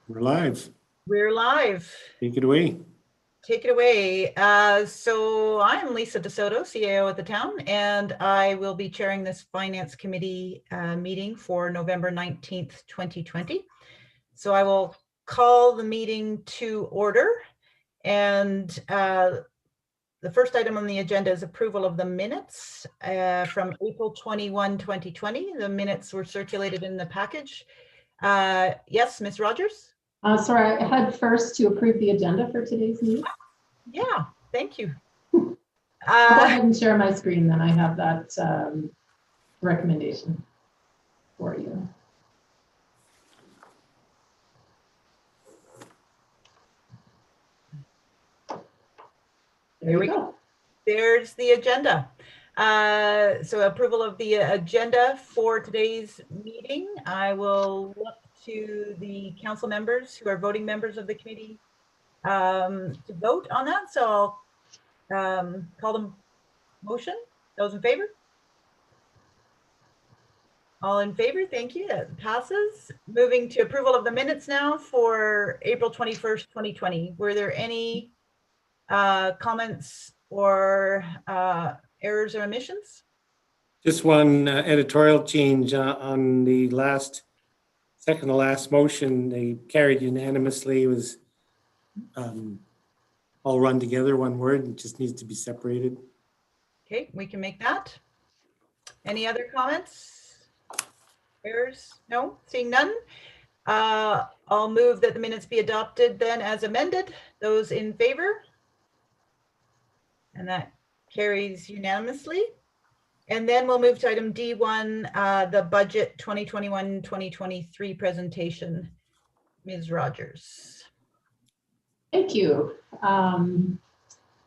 We're live. We're live. Take it away. Take it away. So I'm Lisa DeSoto, CAO at the town, and I will be chairing this Finance Committee meeting for November 19th, 2020. So I will call the meeting to order. And the first item on the agenda is approval of the minutes from April 21, 2020. The minutes were circulated in the package. Yes, Ms. Rogers? Sorry, I had first to approve the agenda for today's meeting. Yeah, thank you. I'll go ahead and share my screen, then I have that recommendation for you. There we go. There's the agenda. So approval of the agenda for today's meeting. I will look to the council members who are voting members of the committee to vote on that. So I'll call them motion. Those in favor? All in favor, thank you, that passes. Moving to approval of the minutes now for April 21st, 2020. Were there any comments or errors or omissions? Just one editorial change on the second to last motion. They carried unanimously. It was all run together, one word. It just needs to be separated. Okay, we can make that. Any other comments? Errors? No, seeing none. I'll move that the minutes be adopted then as amended. Those in favor? And that carries unanimously. And then we'll move to item D1, the budget 2021-2023 presentation. Ms. Rogers. Thank you.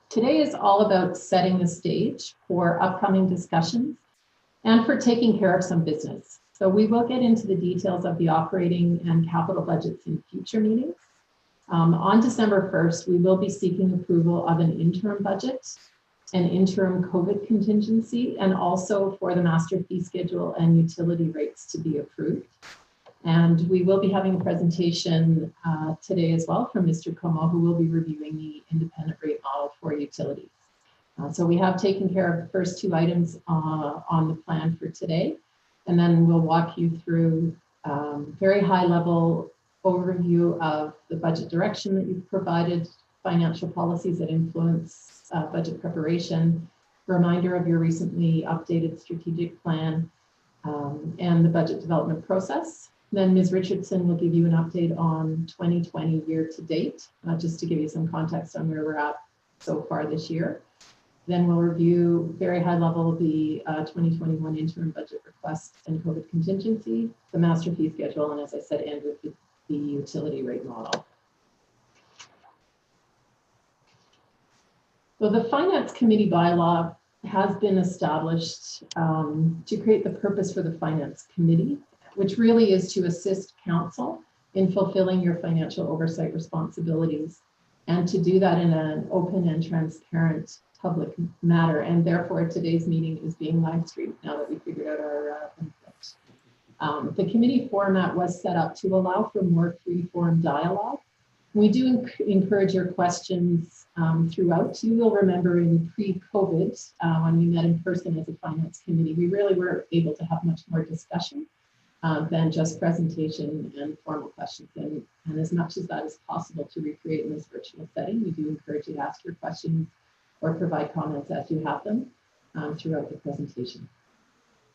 Today is all about setting the stage for upcoming discussions and for taking care of some business. So we will get into the details of the operating and capital budgets in future meetings. On December 1st, we will be seeking approval of an interim budget, an interim COVID contingency, and also for the master fee schedule and utility rates to be approved. And we will be having a presentation today as well from Mr. Como, who will be reviewing the independent rate model for utilities. So we have taken care of the first two items on the plan for today. And then we'll walk you through very high level overview of the budget direction that you've provided, financial policies that influence budget preparation, reminder of your recently updated strategic plan, and the budget development process. Then Ms. Richardson will give you an update on 2020 year to date, just to give you some context on where we're at so far this year. Then we'll review very high level the 2021 interim budget request and COVID contingency, the master fee schedule, and as I said, end with the utility rate model. So the Finance Committee bylaw has been established to create the purpose for the Finance Committee, which really is to assist council in fulfilling your financial oversight responsibilities, and to do that in an open and transparent public matter. And therefore today's meeting is being live streamed now that we figured out our benefit. The committee format was set up to allow for more free-form dialogue. We do encourage your questions throughout. You will remember in pre-COVID, when we met in person as a finance committee, we really were able to have much more discussion than just presentation and formal questions. And as much as that is possible to recreate in this virtual setting, we do encourage you to ask your questions or provide comments as you have them throughout the presentation.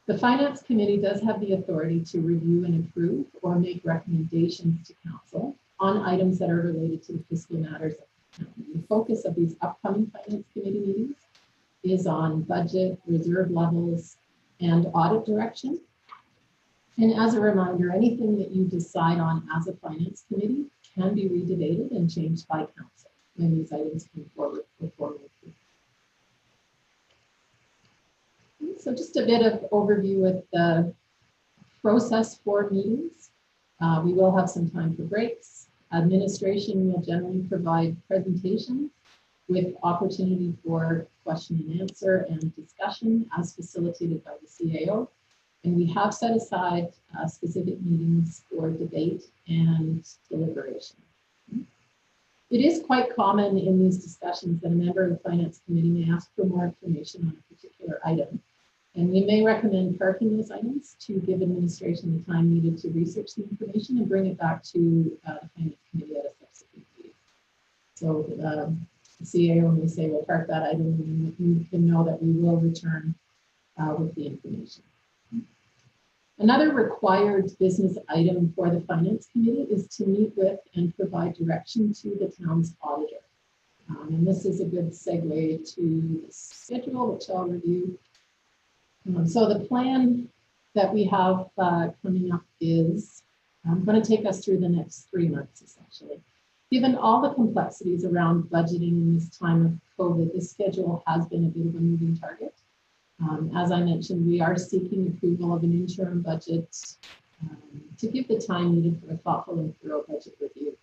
The Finance Committee does have the authority to review and approve or make recommendations to Council on items that are related to the fiscal matters of the county. The focus of these upcoming Finance Committee meetings is on budget, reserve levels, and audit direction. And as a reminder, anything that you decide on as a Finance Committee can be redebated and changed by Council when these items come forward for formal approval. So just a bit of overview with the process for meetings. We will have some time for breaks. Administration will generally provide presentations with opportunity for question and answer and discussion as facilitated by the CAO. And we have set aside specific meetings for debate and deliberation. It is quite common in these discussions that a member of the Finance Committee may ask for more information on a particular item. And we may recommend parking those items to give administration the time needed to research the information and bring it back to the Finance Committee at a subsequent meeting. So the CAO may say, we'll park that item, and you can know that we will return with the information. Another required business item for the Finance Committee is to meet with and provide direction to the town's auditor. And this is a good segue to the schedule, which I'll review. So the plan that we have coming up is going to take us through the next 3 months, essentially. Given all the complexities around budgeting in this time of COVID, this schedule has been a bit of a moving target. As I mentioned, we are seeking approval of an interim budget to give the time needed for a thoughtful and thorough budget review.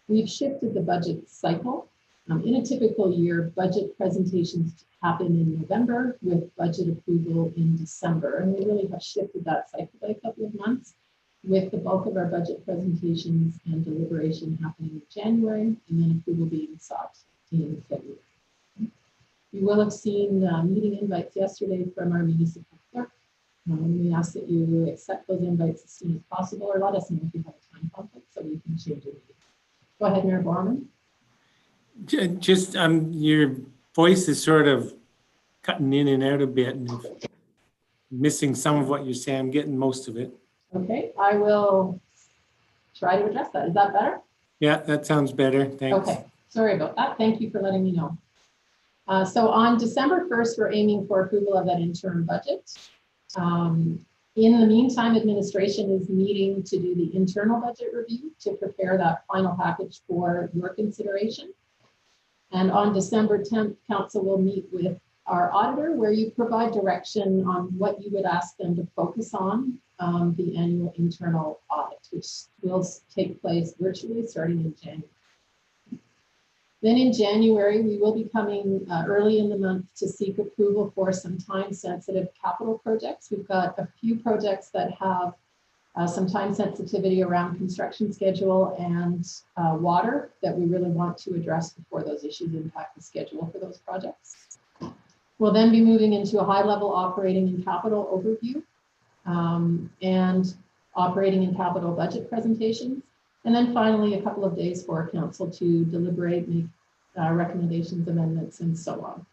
We've shifted the budget cycle. In a typical year, budget presentations happen in November with budget approval in December. And we really have shifted that cycle by a couple of months, with the bulk of our budget presentations and deliberation happening in January and then approval being sought in February. You will have seen meeting invites yesterday from our municipal clerk. We ask that you accept those invites as soon as possible, or let us know if you have a time conflict so we can change your meeting. Go ahead, Mayor Borman. Just your voice is sort of cutting in and out a bit, and missing some of what you're saying. I'm getting most of it. Okay, I will try to address that. Is that better? Yeah, that sounds better. Thanks. Okay, sorry about that. Thank you for letting me know. So on December 1st, we're aiming for approval of that interim budget. In the meantime, administration is meeting to do the internal budget review to prepare that final package for your consideration. And on December 10th, council will meet with our auditor, where you provide direction on what you would ask them to focus on the annual internal audit, which will take place virtually starting in January. Then in January, we will be coming early in the month to seek approval for some time-sensitive capital projects. We've got a few projects that have some time sensitivity around construction schedule and water that we really want to address before those issues impact the schedule for those projects. We'll then be moving into a high-level operating and capital overview and operating and capital budget presentations. And then finally, a couple of days for council to deliberate, make recommendations, amendments, and so on.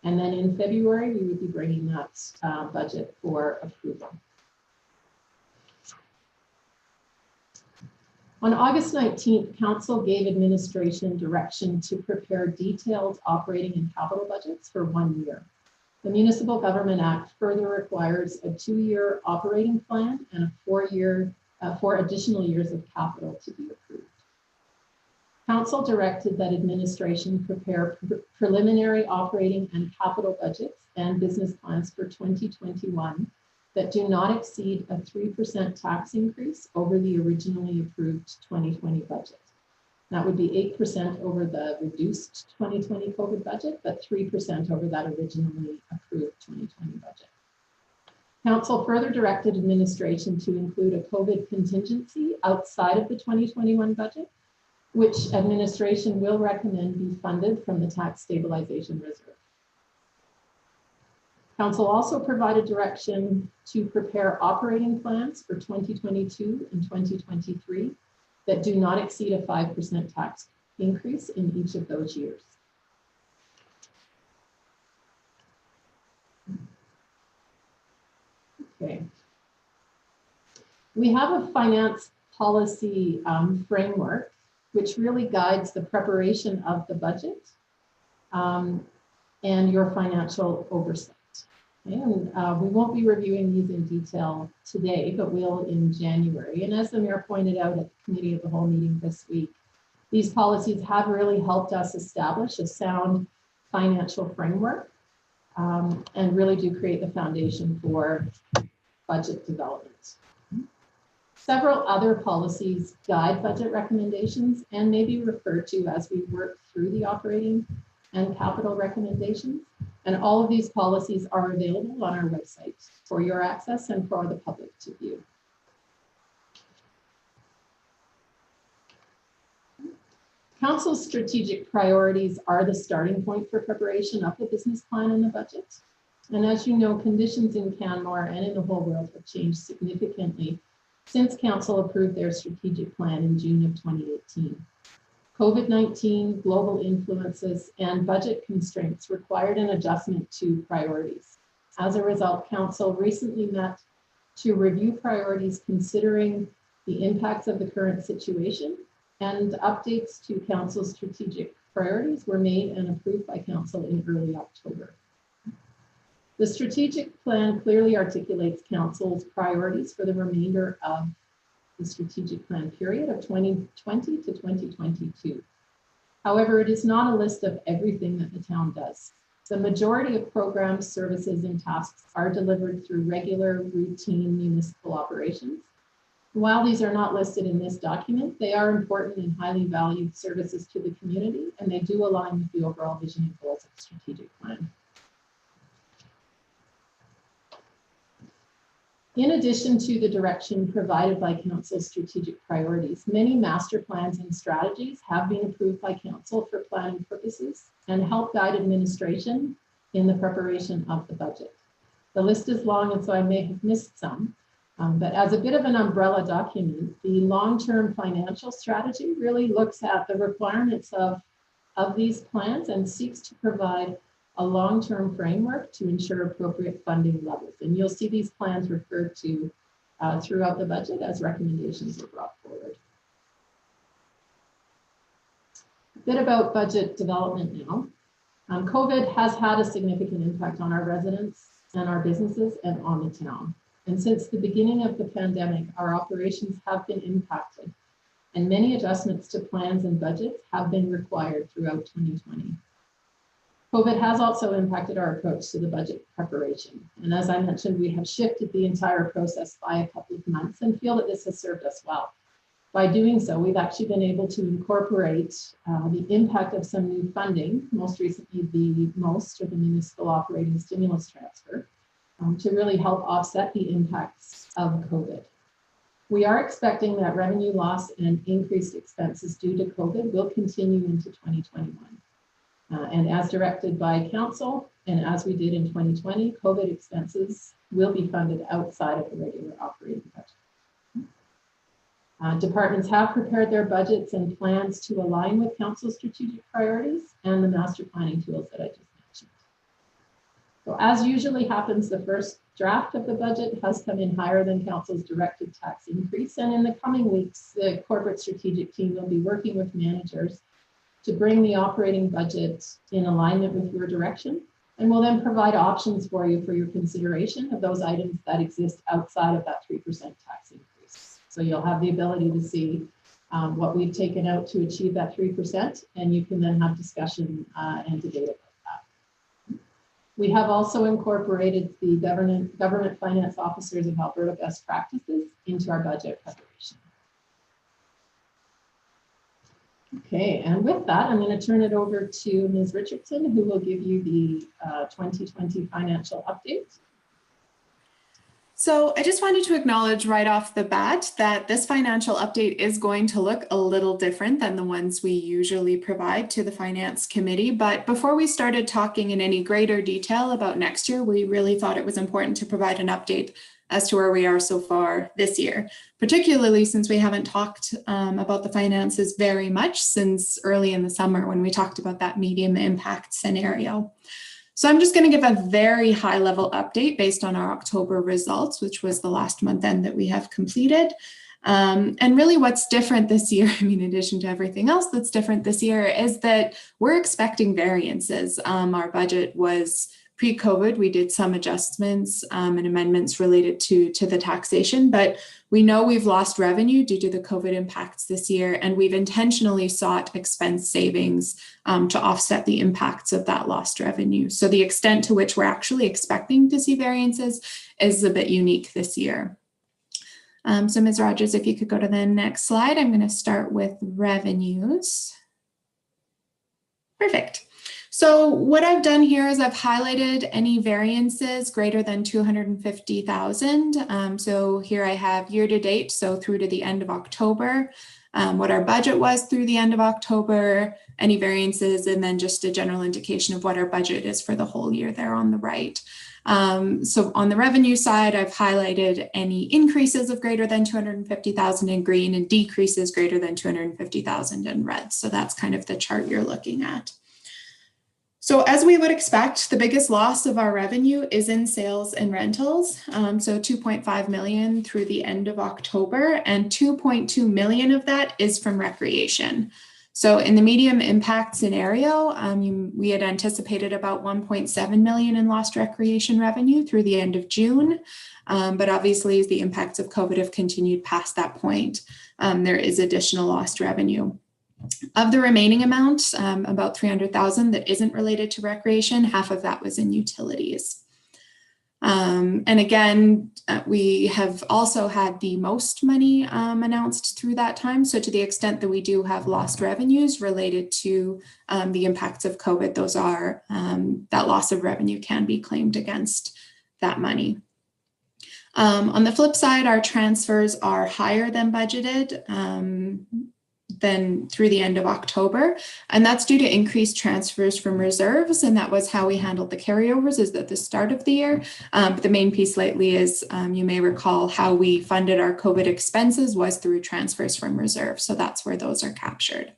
And then in February, we would be bringing that budget for approval. On August 19th, council gave administration direction to prepare detailed operating and capital budgets for 1 year. The Municipal Government Act further requires a 2-year operating plan and a 4 additional years of capital to be approved. Council directed that administration prepare preliminary operating and capital budgets and business plans for 2021 that do not exceed a 3% tax increase over the originally approved 2020 budget. That would be 8% over the reduced 2020 COVID budget, but 3% over that originally approved 2020 budget. Council further directed administration to include a COVID contingency outside of the 2021 budget, which administration will recommend be funded from the Tax Stabilization Reserve. Council also provided direction to prepare operating plans for 2022 and 2023 that do not exceed a 5% tax increase in each of those years. Okay. We have a finance policy framework which really guides the preparation of the budget and your financial oversight. Okay. And we won't be reviewing these in detail today, but we'll in January. And as the mayor pointed out at the Committee of the Whole meeting this week, these policies have really helped us establish a sound financial framework and really do create the foundation for budget development. Several other policies guide budget recommendations and may be referred to as we work through the operating and capital recommendations. And all of these policies are available on our website for your access and for the public to view. Council's strategic priorities are the starting point for preparation of the business plan and the budget. And as you know, conditions in Canmore and in the whole world have changed significantly since Council approved their strategic plan in June of 2018. COVID-19, global influences, and budget constraints required an adjustment to priorities. As a result, Council recently met to review priorities considering the impacts of the current situation, and updates to Council's strategic priorities were made and approved by Council in early October. The strategic plan clearly articulates Council's priorities for the remainder of the strategic plan period of 2020 to 2022. However, it is not a list of everything that the town does. The majority of programs, services, and tasks are delivered through regular, routine municipal operations. While these are not listed in this document, they are important and highly valued services to the community, and they do align with the overall vision and goals of the strategic plan. In addition to the direction provided by Council's strategic priorities, many master plans and strategies have been approved by Council for planning purposes and help guide administration in the preparation of the budget. The list is long, and so I may have missed some. But as a bit of an umbrella document, the long-term financial strategy really looks at the requirements of these plans and seeks to provide a long-term framework to ensure appropriate funding levels. And you'll see these plans referred to throughout the budget as recommendations are brought forward. A bit about budget development now. COVID has had a significant impact on our residents and our businesses and on the town. And since the beginning of the pandemic, our operations have been impacted, and many adjustments to plans and budgets have been required throughout 2020. COVID has also impacted our approach to the budget preparation. And as I mentioned, we have shifted the entire process by a couple of months and feel that this has served us well. By doing so, we've actually been able to incorporate the impact of some new funding, most recently the MOST, or the Municipal Operating Stimulus Transfer, to really help offset the impacts of COVID. We are expecting that revenue loss and increased expenses due to COVID will continue into 2021. And as directed by Council, and as we did in 2020, COVID expenses will be funded outside of the regular operating budget. Departments have prepared their budgets and plans to align with Council's strategic priorities and the master planning tools that I just mentioned. So as usually happens, the first draft of the budget has come in higher than Council's directed tax increase. And in the coming weeks, the corporate strategic team will be working with managers to bring the operating budget in alignment with your direction. And we'll then provide options for you for your consideration of those items that exist outside of that 3% tax increase. So you'll have the ability to see what we've taken out to achieve that 3%, and you can then have discussion and debate about that. We have also incorporated the government finance officers of Alberta best practices into our budget preparation. Okay, and with that, I'm going to turn it over to Ms. Richardson, who will give you the 2020 financial update. So I just wanted to acknowledge right off the bat that this financial update is going to look a little different than the ones we usually provide to the Finance Committee. But before we started talking in any greater detail about next year, we really thought it was important to provide an update as to where we are so far this year, particularly since we haven't talked about the finances very much since early in the summer when we talked about that medium impact scenario. So I'm just going to give a very high level update based on our October results, which was the last month end that we have completed. And really what's different this year, I mean, in addition to everything else that's different this year, is that we're expecting variances. Our budget was pre-COVID, we did some adjustments and amendments related to the taxation, but we know we've lost revenue due to the COVID impacts this year, and we've intentionally sought expense savings to offset the impacts of that lost revenue. So the extent to which we're actually expecting to see variances is a bit unique this year. So Ms. Rogers, if you could go to the next slide, I'm going to start with revenues. Perfect. So what I've done here is I've highlighted any variances greater than 250,000. So here I have year to date, so through to the end of October, what our budget was through the end of October, any variances, and then just a general indication of what our budget is for the whole year there on the right. So on the revenue side, I've highlighted any increases of greater than 250,000 in green and decreases greater than 250,000 in red. So that's kind of the chart you're looking at. So as we would expect, the biggest loss of our revenue is in sales and rentals. So 2.5 million through the end of October, and 2.2 million of that is from recreation. So in the medium impact scenario, we had anticipated about 1.7 million in lost recreation revenue through the end of June. But obviously, as the impacts of COVID have continued past that point, there is additional lost revenue. Of the remaining amount, about 300,000 that isn't related to recreation, half of that was in utilities. And again, we have also had the most money announced through that time. So to the extent that we do have lost revenues related to the impacts of COVID, those are, that loss of revenue can be claimed against that money. On the flip side, our transfers are higher than budgeted. Than through the end of October. And that's due to increased transfers from reserves. And that was how we handled the carryovers is at the start of the year. But the main piece lately is, you may recall, how we funded our COVID expenses was through transfers from reserves. So that's where those are captured.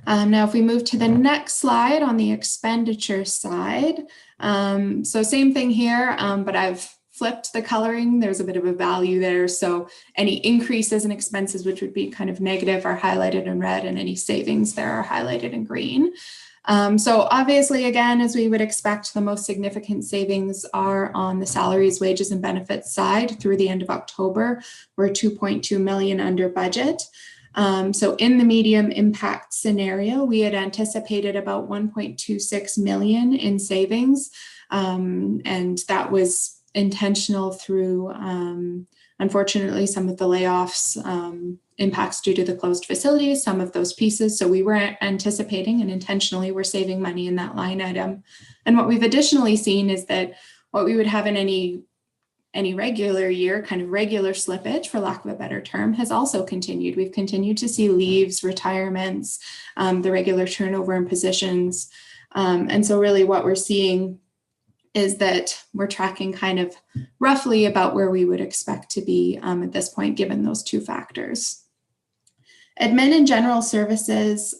Now, if we move to the next slide on the expenditure side. So same thing here, but I've flipped the coloring. There's a bit of a value there. So any increases in expenses, which would be kind of negative, are highlighted in red, and any savings there are highlighted in green. So obviously, again, as we would expect, the most significant savings are on the salaries, wages, and benefits side. Through the end of October, we're 2.2 million under budget. So in the medium impact scenario, we had anticipated about 1.26 million in savings. And that was intentional through, unfortunately, some of the layoffs, impacts due to the closed facilities, some of those pieces. So we were anticipating and intentionally we're saving money in that line item. And what we've additionally seen is that what we would have in any regular year, kind of regular slippage, for lack of a better term, has also continued. We've continued to see leaves, retirements, the regular turnover in positions. And so really what we're seeing is that we're tracking kind of roughly about where we would expect to be at this point, given those two factors. Admin and general services.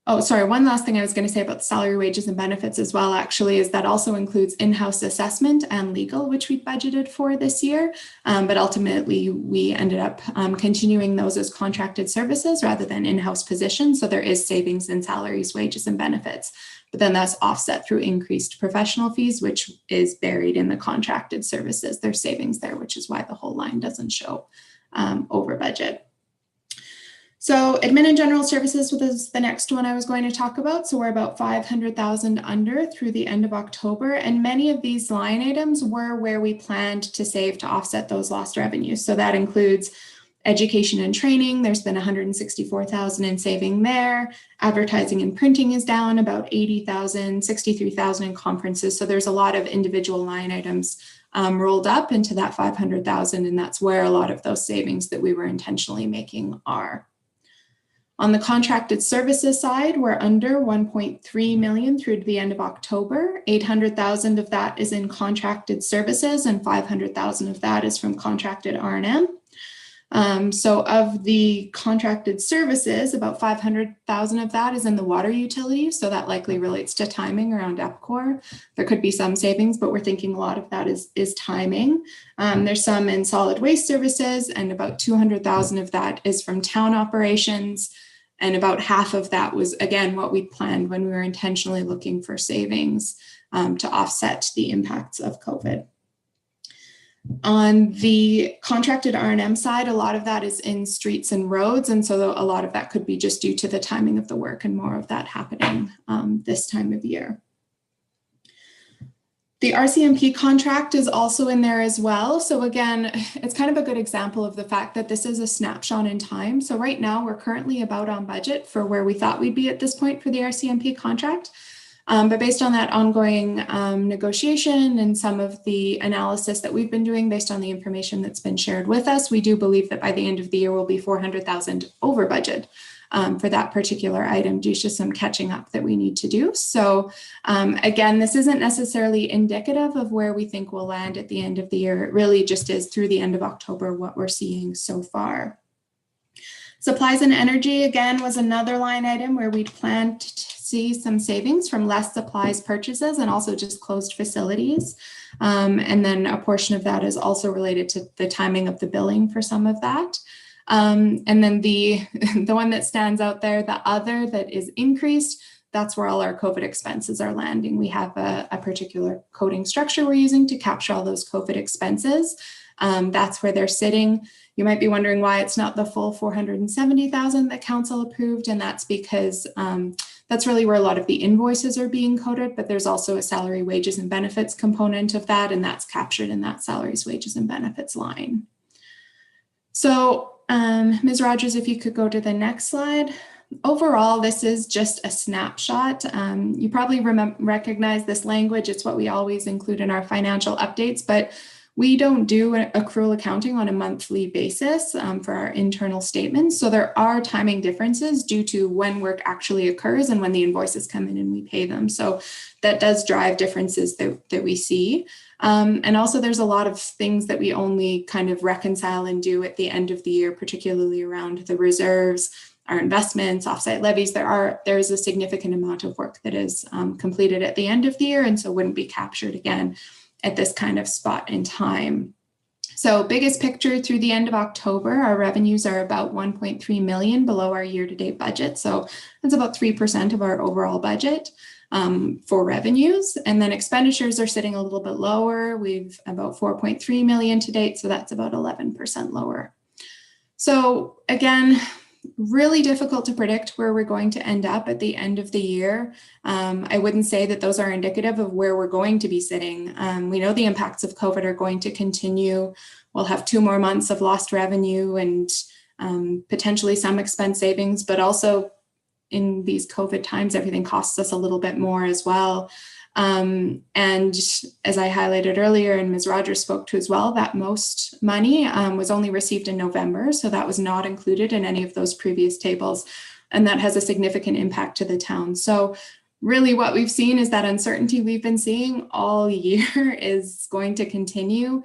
Oh, sorry, one last thing I was going to say about salary, wages, and benefits as well, actually, is that also includes in-house assessment and legal, which we budgeted for this year. But ultimately, we ended up continuing those as contracted services rather than in-house positions. So there is savings in salaries, wages, and benefits. But then that's offset through increased professional fees, which is buried in the contracted services. There's savings there, which is why the whole line doesn't show over budget. So admin and general services was the next one I was going to talk about. So we're about 500,000 under through the end of October. And many of these line items were where we planned to save to offset those lost revenues. So that includes education and training. There's been 164,000 in saving there. Advertising and printing is down about 80,000, 63,000 in conferences. So there's a lot of individual line items rolled up into that 500,000. And that's where a lot of those savings that we were intentionally making are. On the contracted services side, we're under 1.3 million through to the end of October. 800,000 of that is in contracted services and 500,000 of that is from contracted R&M. So of the contracted services, about 500,000 of that is in the water utility. So that likely relates to timing around EPCOR. There could be some savings, but we're thinking a lot of that is timing. There's some in solid waste services, and about 200,000 of that is from town operations. And about half of that was, again, what we planned when we were intentionally looking for savings to offset the impacts of COVID. On the contracted R&M side, a lot of that is in streets and roads. And so a lot of that could be just due to the timing of the work and more of that happening this time of year. The RCMP contract is also in there as well. So again, it's kind of a good example of the fact that this is a snapshot in time. So right now we're currently about on budget for where we thought we'd be at this point for the RCMP contract. But based on that ongoing negotiation and some of the analysis that we've been doing based on the information that's been shared with us, we do believe that by the end of the year, we'll be 400,000 over budget for that particular item due to some catching up that we need to do. So again, this isn't necessarily indicative of where we think we'll land at the end of the year. It really just is through the end of October what we're seeing so far. Supplies and energy, again, was another line item where we'd planned to see some savings from less supplies purchases and also just closed facilities. And then a portion of that is also related to the timing of the billing for some of that. And then the one that stands out there, the other that is increased, that's where all our COVID expenses are landing. We have a particular coding structure we're using to capture all those COVID expenses. That's where they're sitting. You might be wondering why it's not the full 470,000 that council approved, and that's because that's really where a lot of the invoices are being coded, but there's also a salary, wages, and benefits component of that, and that's captured in that salaries, wages, and benefits line. So Ms. Rogers, if you could go to the next slide. Overall, this is just a snapshot. You probably recognize this language. It's what we always include in our financial updates, but we don't do accrual accounting on a monthly basis for our internal statements. So there are timing differences due to when work actually occurs and when the invoices come in and we pay them. So that does drive differences that we see. And also there's a lot of things that we only kind of reconcile and do at the end of the year, particularly around the reserves, our investments, offsite levies. There's a significant amount of work that is completed at the end of the year and so wouldn't be captured again at this kind of spot in time. So biggest picture through the end of October, our revenues are about 1.3 million below our year-to-date budget. So that's about 3% of our overall budget for revenues. And then expenditures are sitting a little bit lower. We've about 4.3 million to date. So that's about 11% lower. So again, really difficult to predict where we're going to end up at the end of the year. I wouldn't say that those are indicative of where we're going to be sitting. We know the impacts of COVID are going to continue. We'll have 2 more months of lost revenue and potentially some expense savings, but also in these COVID times, everything costs us a little bit more as well. And as I highlighted earlier, and Ms. Rogers spoke to as well, that most money was only received in November. So that was not included in any of those previous tables. And that has a significant impact to the town. So really what we've seen is that uncertainty we've been seeing all year is going to continue,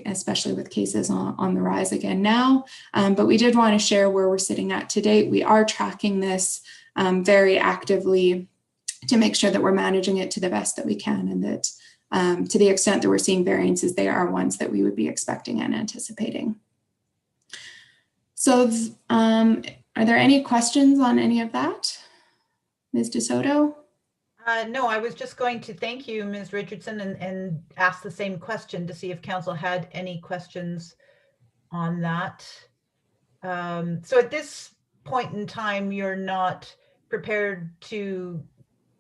especially with cases on the rise again now. But we did want to share where we're sitting at to date. We are tracking this very actively to make sure that we're managing it to the best that we can, and that to the extent that we're seeing variances, they are ones that we would be expecting and anticipating. So are there any questions on any of that? Ms. DeSoto? No, I was just going to thank you, Ms. Richardson, and ask the same question to see if council had any questions on that. So at this point in time, you're not prepared to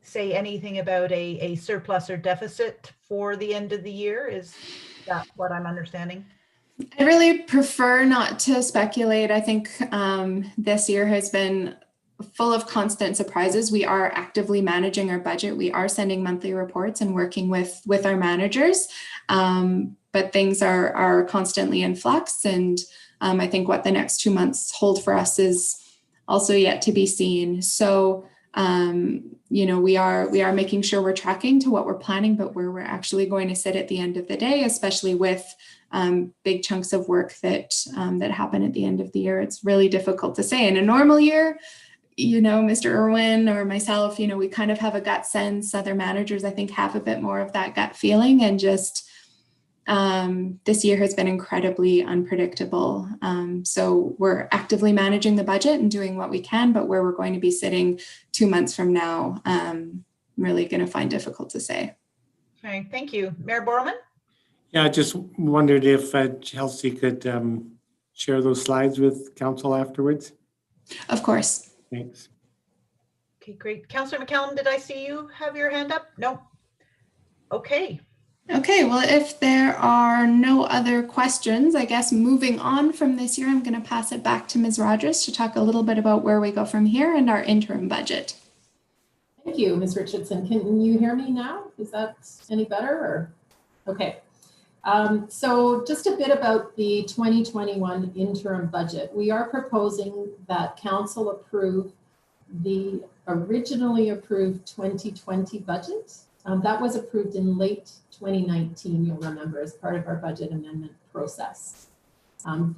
say anything about a surplus or deficit for the end of the year? Is that what I'm understanding? I really prefer not to speculate. I think this year has been full of constant surprises. We are actively managing our budget. We are sending monthly reports and working with our managers, but things are constantly in flux. And I think what the next 2 months hold for us is also yet to be seen. So you know, we are making sure we're tracking to what we're planning, but where we're actually going to sit at the end of the day, especially with big chunks of work that happen at the end of the year. It's really difficult to say. In a normal year, you know, Mr. Irwin or myself, you know, we kind of have a gut sense. Other managers, I think, have a bit more of that gut feeling, and just this year has been incredibly unpredictable. So we're actively managing the budget and doing what we can, but where we're going to be sitting 2 months from now, I'm really going to find difficult to say. Okay, thank you. Mayor Borman? Yeah, I just wondered if Chelsea could share those slides with council afterwards. Of course. Thanks. Okay, great. Councillor McCallum, did I see you have your hand up? No. Okay. Okay, well, if there are no other questions, I guess moving on from this year, I'm going to pass it back to Ms. Rogers to talk a little bit about where we go from here and our interim budget. Thank you, Ms. Richardson. Can you hear me now? Is that any better? Or okay. So just a bit about the 2021 interim budget. We are proposing that council approve the originally approved 2020 budget. That was approved in late 2019, you'll remember, as part of our budget amendment process.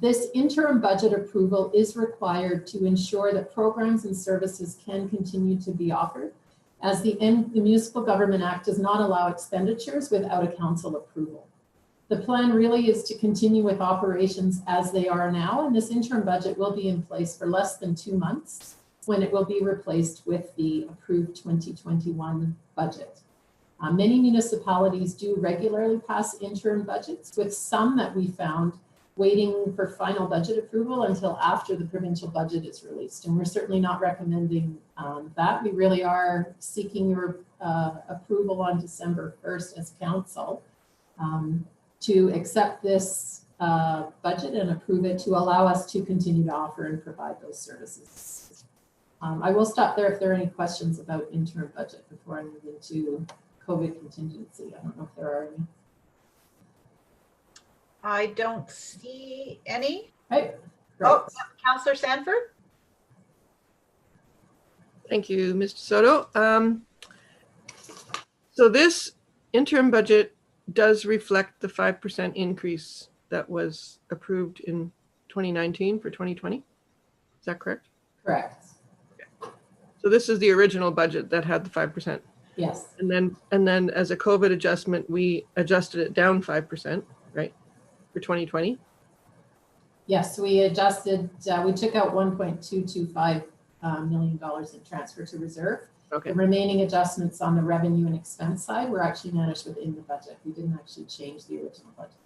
This interim budget approval is required to ensure that programs and services can continue to be offered, as the Municipal Government Act does not allow expenditures without a council approval. The plan really is to continue with operations as they are now, and this interim budget will be in place for less than 2 months when it will be replaced with the approved 2021 budget. Many municipalities do regularly pass interim budgets, with some that we found waiting for final budget approval until after the provincial budget is released. And we're certainly not recommending that. We really are seeking your approval on December 1st as council to accept this budget and approve it to allow us to continue to offer and provide those services. I will stop there if there are any questions about interim budget before I move into COVID contingency. I don't know if there are any. I don't see any. Right. Oh, Councillor Sanford? Thank you, Mr. Soto. So this interim budget does reflect the 5% increase that was approved in 2019 for 2020. Is that correct? Correct. So this is the original budget that had the 5%. Yes. And then as a COVID adjustment, we adjusted it down 5%, right? For 2020. Yes, we adjusted, we took out $1.225 million in transfer to reserve. Okay. The remaining adjustments on the revenue and expense side were actually managed within the budget. We didn't actually change the original budget.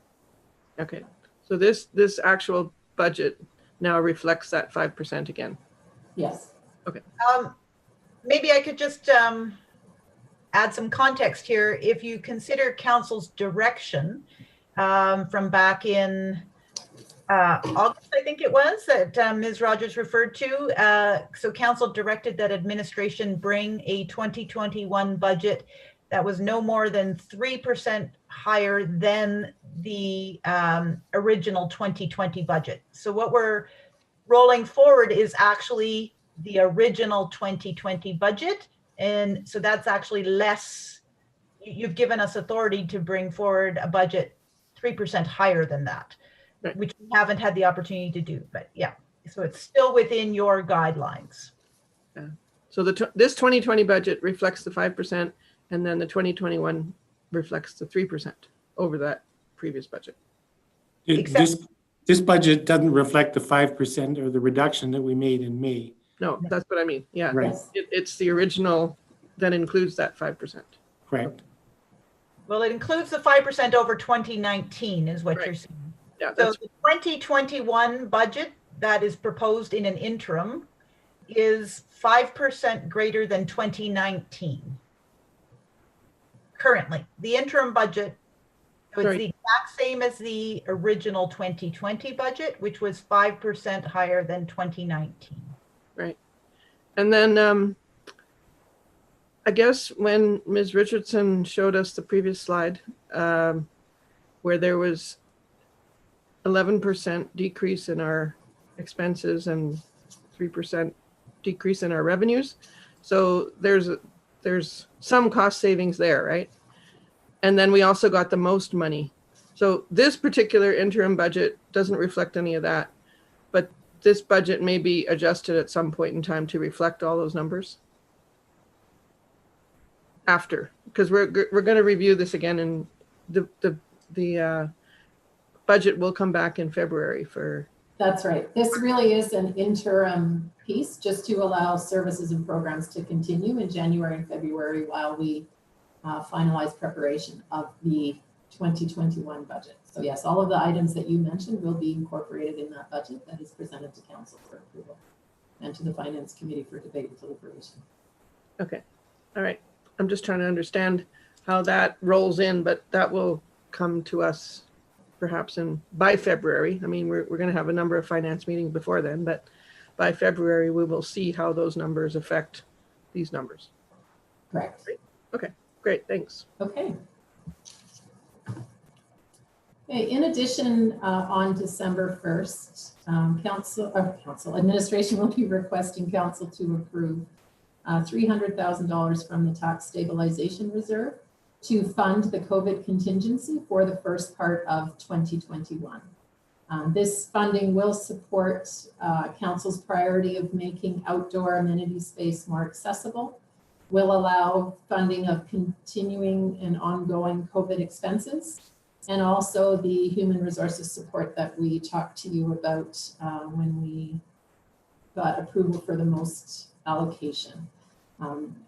Okay. So this actual budget now reflects that 5% again. Yes. Okay. Maybe I could just add some context here. If you consider council's direction from back in August, I think it was, that Ms. Rogers referred to. So council directed that administration bring a 2021 budget that was no more than 3% higher than the original 2020 budget. So what we're rolling forward is actually the original 2020 budget. And so that's actually less. You've given us authority to bring forward a budget 3% higher than that, right, which we haven't had the opportunity to do. But yeah, so it's still within your guidelines. Yeah. So this 2020 budget reflects the 5%, and then the 2021 reflects the 3% over that previous budget. This budget doesn't reflect the 5% or the reduction that we made in May. No, that's what I mean. Yeah, Right. It's the original that includes that 5%. Correct. Well, it includes the 5% over 2019 is what you're saying. Yeah. So the 2021 budget that is proposed in an interim is 5% greater than 2019. Currently, the interim budget, so it's the exact same as the original 2020 budget, which was 5% higher than 2019. Right. And then I guess when Ms. Richardson showed us the previous slide, where there was 11% decrease in our expenses and 3% decrease in our revenues. So there's some cost savings there, right? And then we also got the most money. So this particular interim budget doesn't reflect any of that, but this budget may be adjusted at some point in time to reflect all those numbers after, because we're going to review this again, and the budget will come back in February for. That's right. This really is an interim piece just to allow services and programs to continue in January and February while we finalize preparation of the 2021 budget. So yes, all of the items that you mentioned will be incorporated in that budget that is presented to council for approval and to the Finance Committee for debate and deliberation. Okay. All right. I'm just trying to understand how that rolls in, but that will come to us perhaps by February. I mean, we're going to have a number of finance meetings before then, but by February, we will see how those numbers affect these numbers. Correct. Okay, great, thanks. Okay. Okay, in addition, on December 1st, Council Administration will be requesting Council to approve $300,000 from the Tax Stabilization Reserve to fund the COVID contingency for the first part of 2021. This funding will support Council's priority of making outdoor amenity space more accessible, will allow funding of continuing and ongoing COVID expenses, and also the human resources support that we talked to you about when we got approval for the most allocation.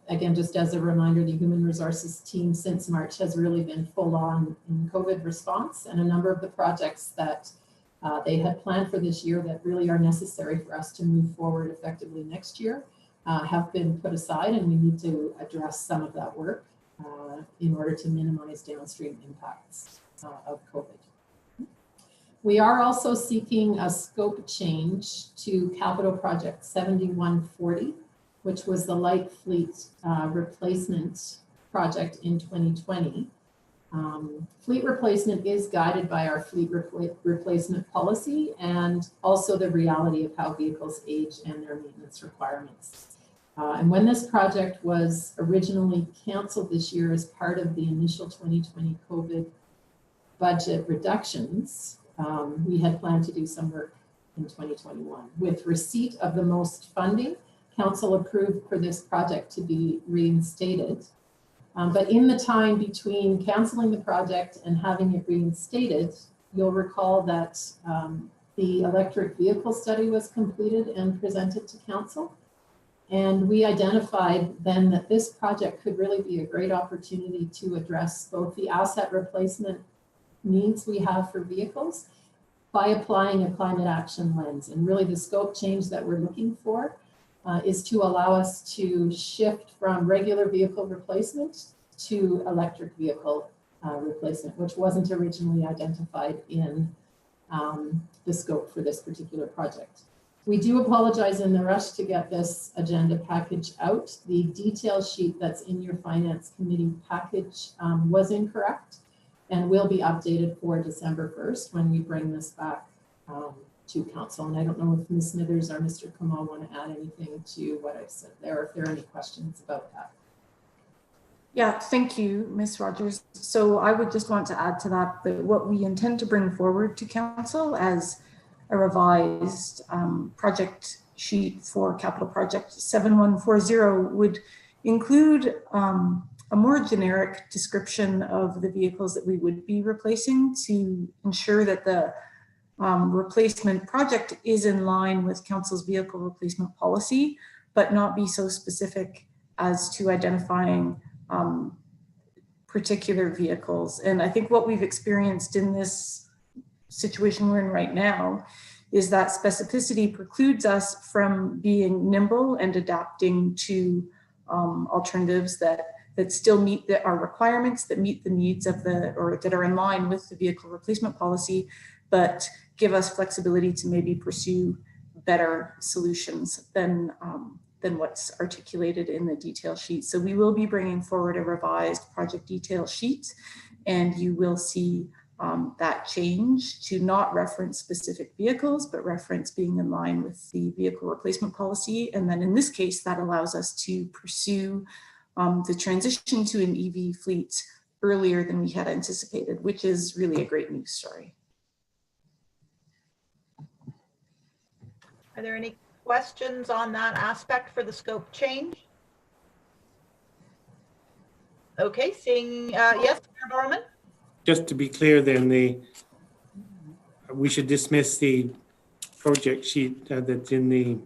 Again, just as a reminder, the human resources team since March has really been full on in COVID response, and a number of the projects that they had planned for this year that really are necessary for us to move forward effectively next year have been put aside, and we need to address some of that work in order to minimize downstream impacts of COVID. We are also seeking a scope change to capital project 7140, which was the light fleet replacement project in 2020. Fleet replacement is guided by our fleet replacement policy and also the reality of how vehicles age and their maintenance requirements. And when this project was originally canceled this year as part of the initial 2020 COVID budget reductions, we had planned to do some work in 2021. With receipt of the most funding, Council approved for this project to be reinstated. But in the time between canceling the project and having it reinstated, you'll recall that the electric vehicle study was completed and presented to Council. And we identified then that this project could really be a great opportunity to address both the asset replacement needs we have for vehicles by applying a climate action lens. And really the scope change that we're looking for is to allow us to shift from regular vehicle replacement to electric vehicle replacement, which wasn't originally identified in the scope for this particular project. We do apologize in the rush to get this agenda package out. The detail sheet that's in your Finance Committee package was incorrect and will be updated for December 1st when we bring this back to Council. And I don't know if Ms. Smithers or Mr. Kamal want to add anything to what I've said there, or if there are any questions about that. Yeah, thank you, Ms. Rogers. So I would just want to add to that what we intend to bring forward to Council as a revised project sheet for capital project 7140 would include a more generic description of the vehicles that we would be replacing to ensure that the replacement project is in line with Council's vehicle replacement policy, but not be so specific as to identifying particular vehicles. And I think what we've experienced in this situation we're in right now is that specificity precludes us from being nimble and adapting to alternatives that still meet our requirements, that meet the needs of or that are in line with the vehicle replacement policy, but give us flexibility to maybe pursue better solutions than what's articulated in the detail sheet. So we will be bringing forward a revised project detail sheet, and you will see that change to not reference specific vehicles, but reference being in line with the vehicle replacement policy. And then in this case, that allows us to pursue the transition to an EV fleet earlier than we had anticipated, which is really a great news story. Are there any questions on that aspect for the scope change? Okay, seeing, yes, Mayor Borman? Just to be clear then, we should dismiss the project sheet that's in the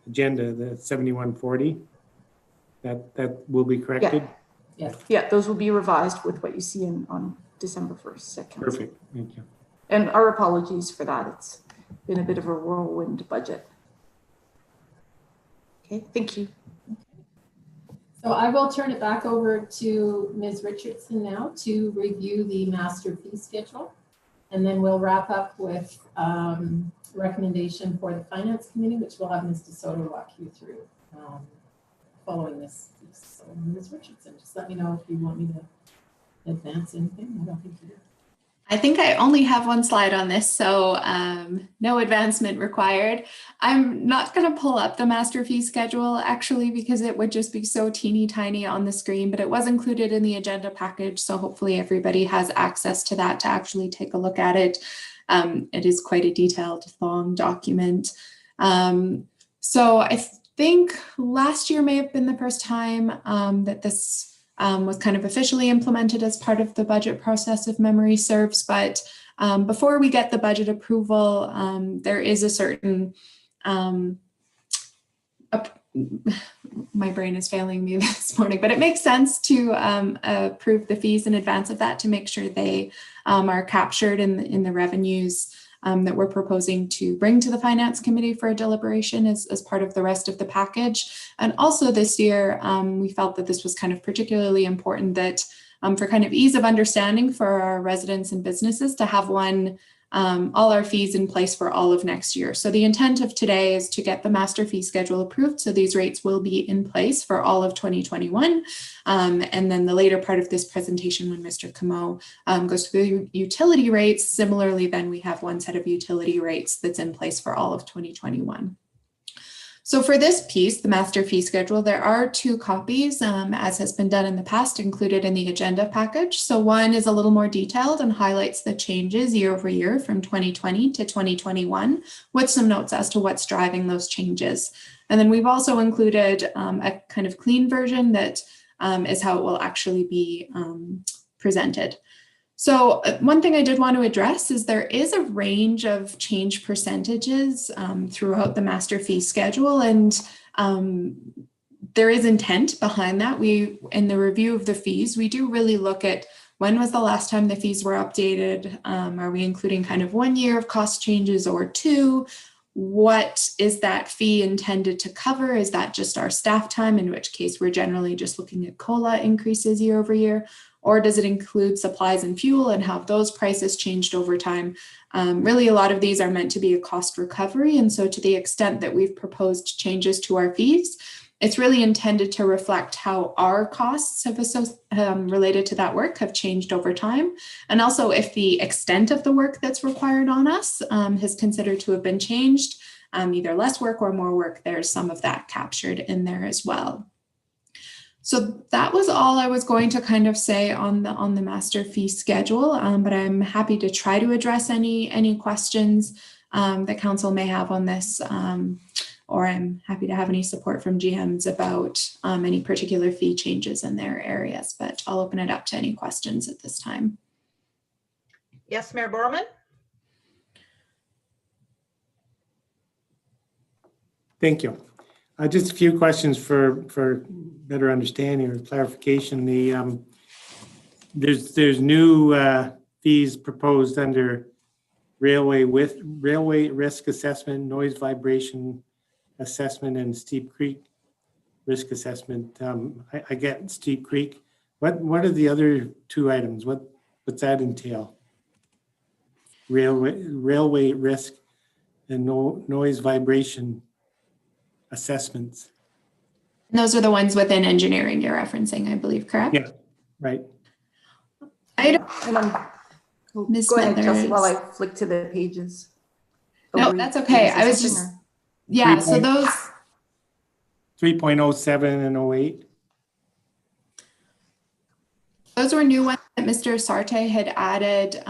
agenda, the 7140. That will be corrected? Yeah, those will be revised with what you see on December 1st. Perfect, thank you. And our apologies for that. It's been a bit of a whirlwind budget. Okay, thank you. So I will turn it back over to Ms. Richardson now to review the master fee schedule. And then we'll wrap up with recommendation for the finance committee, which we'll have Ms. DeSoto walk you through following this piece. So Ms. Richardson, just let me know if you want me to advance anything. I don't think you do. I think I only have one slide on this, so no advancement required. I'm not going to pull up the master fee schedule actually, because it would just be so teeny tiny on the screen, but it was included in the agenda package. So hopefully everybody has access to that to actually take a look at it. It is quite a detailed, long document. So I think last year may have been the first time that this was kind of officially implemented as part of the budget process, if memory serves. But before we get the budget approval, there is a certain, my brain is failing me this morning, but it makes sense to approve the fees in advance of that to make sure they are captured in the revenues that we're proposing to bring to the Finance Committee for a deliberation as part of the rest of the package. And also this year, we felt that this was kind of particularly important that for kind of ease of understanding for our residents and businesses to have all our fees in place for all of next year. So the intent of today is to get the master fee schedule approved. So these rates will be in place for all of 2021. And then the later part of this presentation, when Mr. Camo goes through the utility rates, similarly, then we have one set of utility rates that's in place for all of 2021. So for this piece, the master fee schedule, there are two copies, as has been done in the past, included in the agenda package. So one is a little more detailed and highlights the changes year over year from 2020 to 2021 with some notes as to what's driving those changes. And then we've also included a kind of clean version that is how it will actually be presented. So one thing I did want to address is there is a range of change percentages throughout the master fee schedule, and there is intent behind that. In the review of the fees, we do really look at when was the last time the fees were updated. Are we including kind of 1 year of cost changes or two? What is that fee intended to cover? Is that just our staff time, in which case we're generally just looking at COLA increases year over year? Or does it include supplies and fuel and have those prices changed over time? Really, a lot of these are meant to be a cost recovery. And so to the extent that we've proposed changes to our fees, it's really intended to reflect how our costs have related to that work have changed over time. And also if the extent of the work that's required on us has considered to have been changed, either less work or more work, there's some of that captured in there as well. So that was all I was going to kind of say on the master fee schedule, but I'm happy to try to address any questions that council may have on this, or I'm happy to have any support from GMs about any particular fee changes in their areas, but I'll open it up to any questions at this time. Yes, Mayor Borman? Thank you. Just a few questions for better understanding or clarification. There's new fees proposed under railway risk assessment, noise vibration assessment, and Steep Creek risk assessment. I get Steep Creek. What are the other two items? What's that entail? Railway risk and noise vibration assessments. And those are the ones within engineering you're referencing, I believe, correct? Yeah, right. Ms. Go ahead, Smithers. Chelsea, while I flick to the pages. No, that's okay. I was just, yeah, so those 3.07 and 08. Those were new ones that Mr. Sarte had added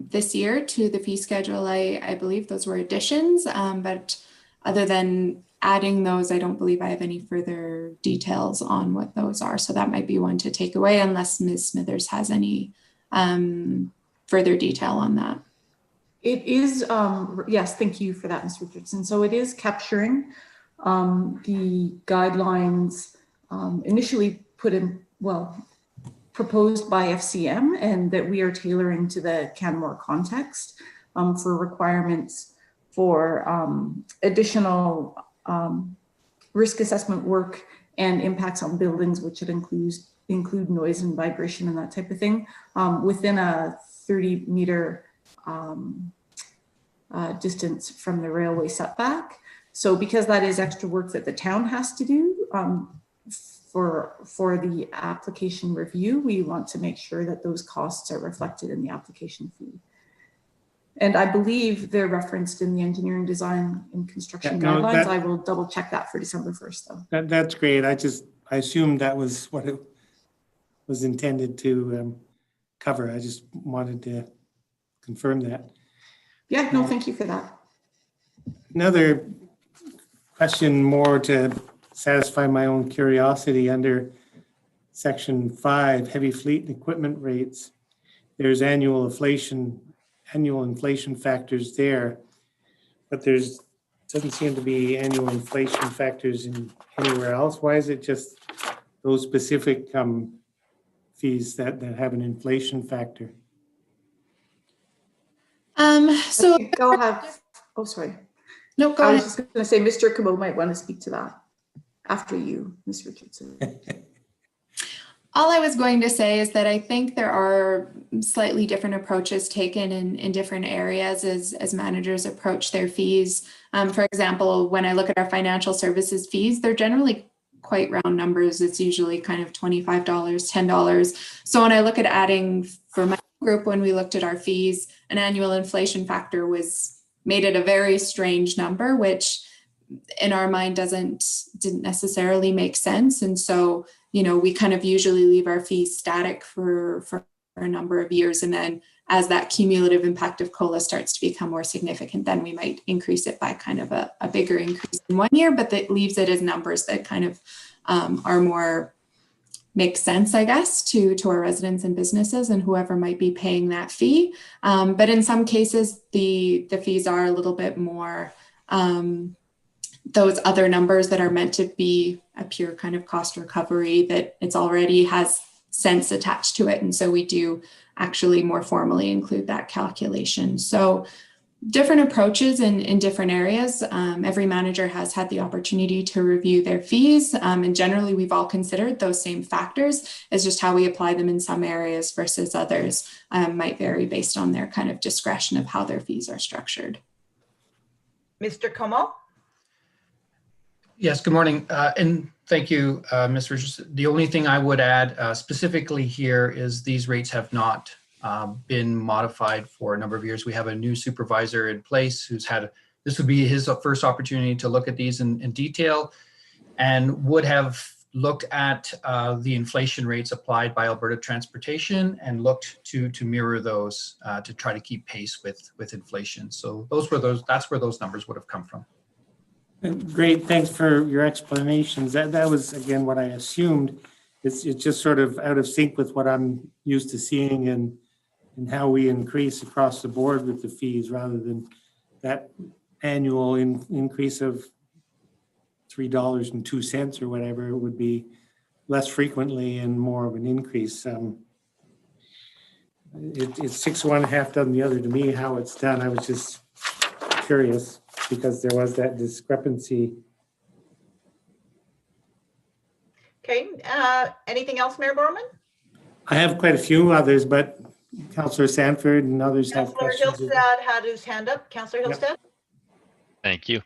this year to the fee schedule. I believe those were additions, but other than adding those, I don't believe I have any further details on what those are. So that might be one to take away unless Ms. Smithers has any further detail on that. It is, yes, thank you for that, Ms. Richardson. So it is capturing the guidelines initially proposed by FCM, and that we are tailoring to the Canmore context for requirements for additional risk assessment work and impacts on buildings, which would include noise and vibration and that type of thing, within a 30-meter distance from the railway setback. So because that is extra work that the town has to do for the application review, we want to make sure that those costs are reflected in the application fee. And I believe they're referenced in the engineering design and construction guidelines. I will double check that for December 1st though. That's great. I assumed that was what it was intended to cover. I just wanted to confirm that. Yeah, no, thank you for that. Another question more to satisfy my own curiosity under section 5, heavy fleet and equipment rates. There's annual inflation factors there, but doesn't seem to be annual inflation factors in anywhere else. Why is it just those specific fees that have an inflation factor? So I'll have, oh, sorry. No, go I ahead. was just going to say, Mr. Cabot might want to speak to that after you, Ms. Richardson. All I was going to say is that I think there are slightly different approaches taken in different areas as managers approach their fees. For example, when I look at our financial services fees, they're generally quite round numbers. It's usually kind of $25, $10. So when I look at adding for my group, when we looked at our fees, an annual inflation factor made it a very strange number, which in our mind didn't necessarily make sense. And so, we kind of usually leave our fees static for a number of years. And then as that cumulative impact of COLA starts to become more significant, then we might increase it by kind of a bigger increase in 1 year, but that leaves it as numbers that kind of are more make sense, I guess, to our residents and businesses and whoever might be paying that fee. But in some cases, the fees are a little bit more those other numbers that are meant to be a pure kind of cost recovery, that it's already has cents attached to it. And so we do actually more formally include that calculation. So different approaches in different areas. Every manager has had the opportunity to review their fees. And generally we've all considered those same factors. It's just how we apply them in some areas versus others might vary based on their kind of discretion of how their fees are structured. Mr. Como? Yes, good morning. And thank you, Ms. Richardson. The only thing I would add specifically here is these rates have not been modified for a number of years. We have a new supervisor in place this would be his first opportunity to look at these in detail, and would have looked at the inflation rates applied by Alberta Transportation and looked to mirror those to try to keep pace with inflation. So that's where those numbers would have come from. Great, thanks for your explanations. That was, again, what I assumed. It's just sort of out of sync with what I'm used to seeing and how we increase across the board with the fees, rather than that annual increase of $3.02 or whatever. It would be less frequently and more of an increase. It's 6 of one, half dozen the other to me, how it's done. I was just curious, because there was that discrepancy. Okay, anything else, Mayor Borman? I have quite a few others, but Councillor Sanford and others have Councillor questions. Hillstead had his hand up. Councillor Hillstead? Thank you.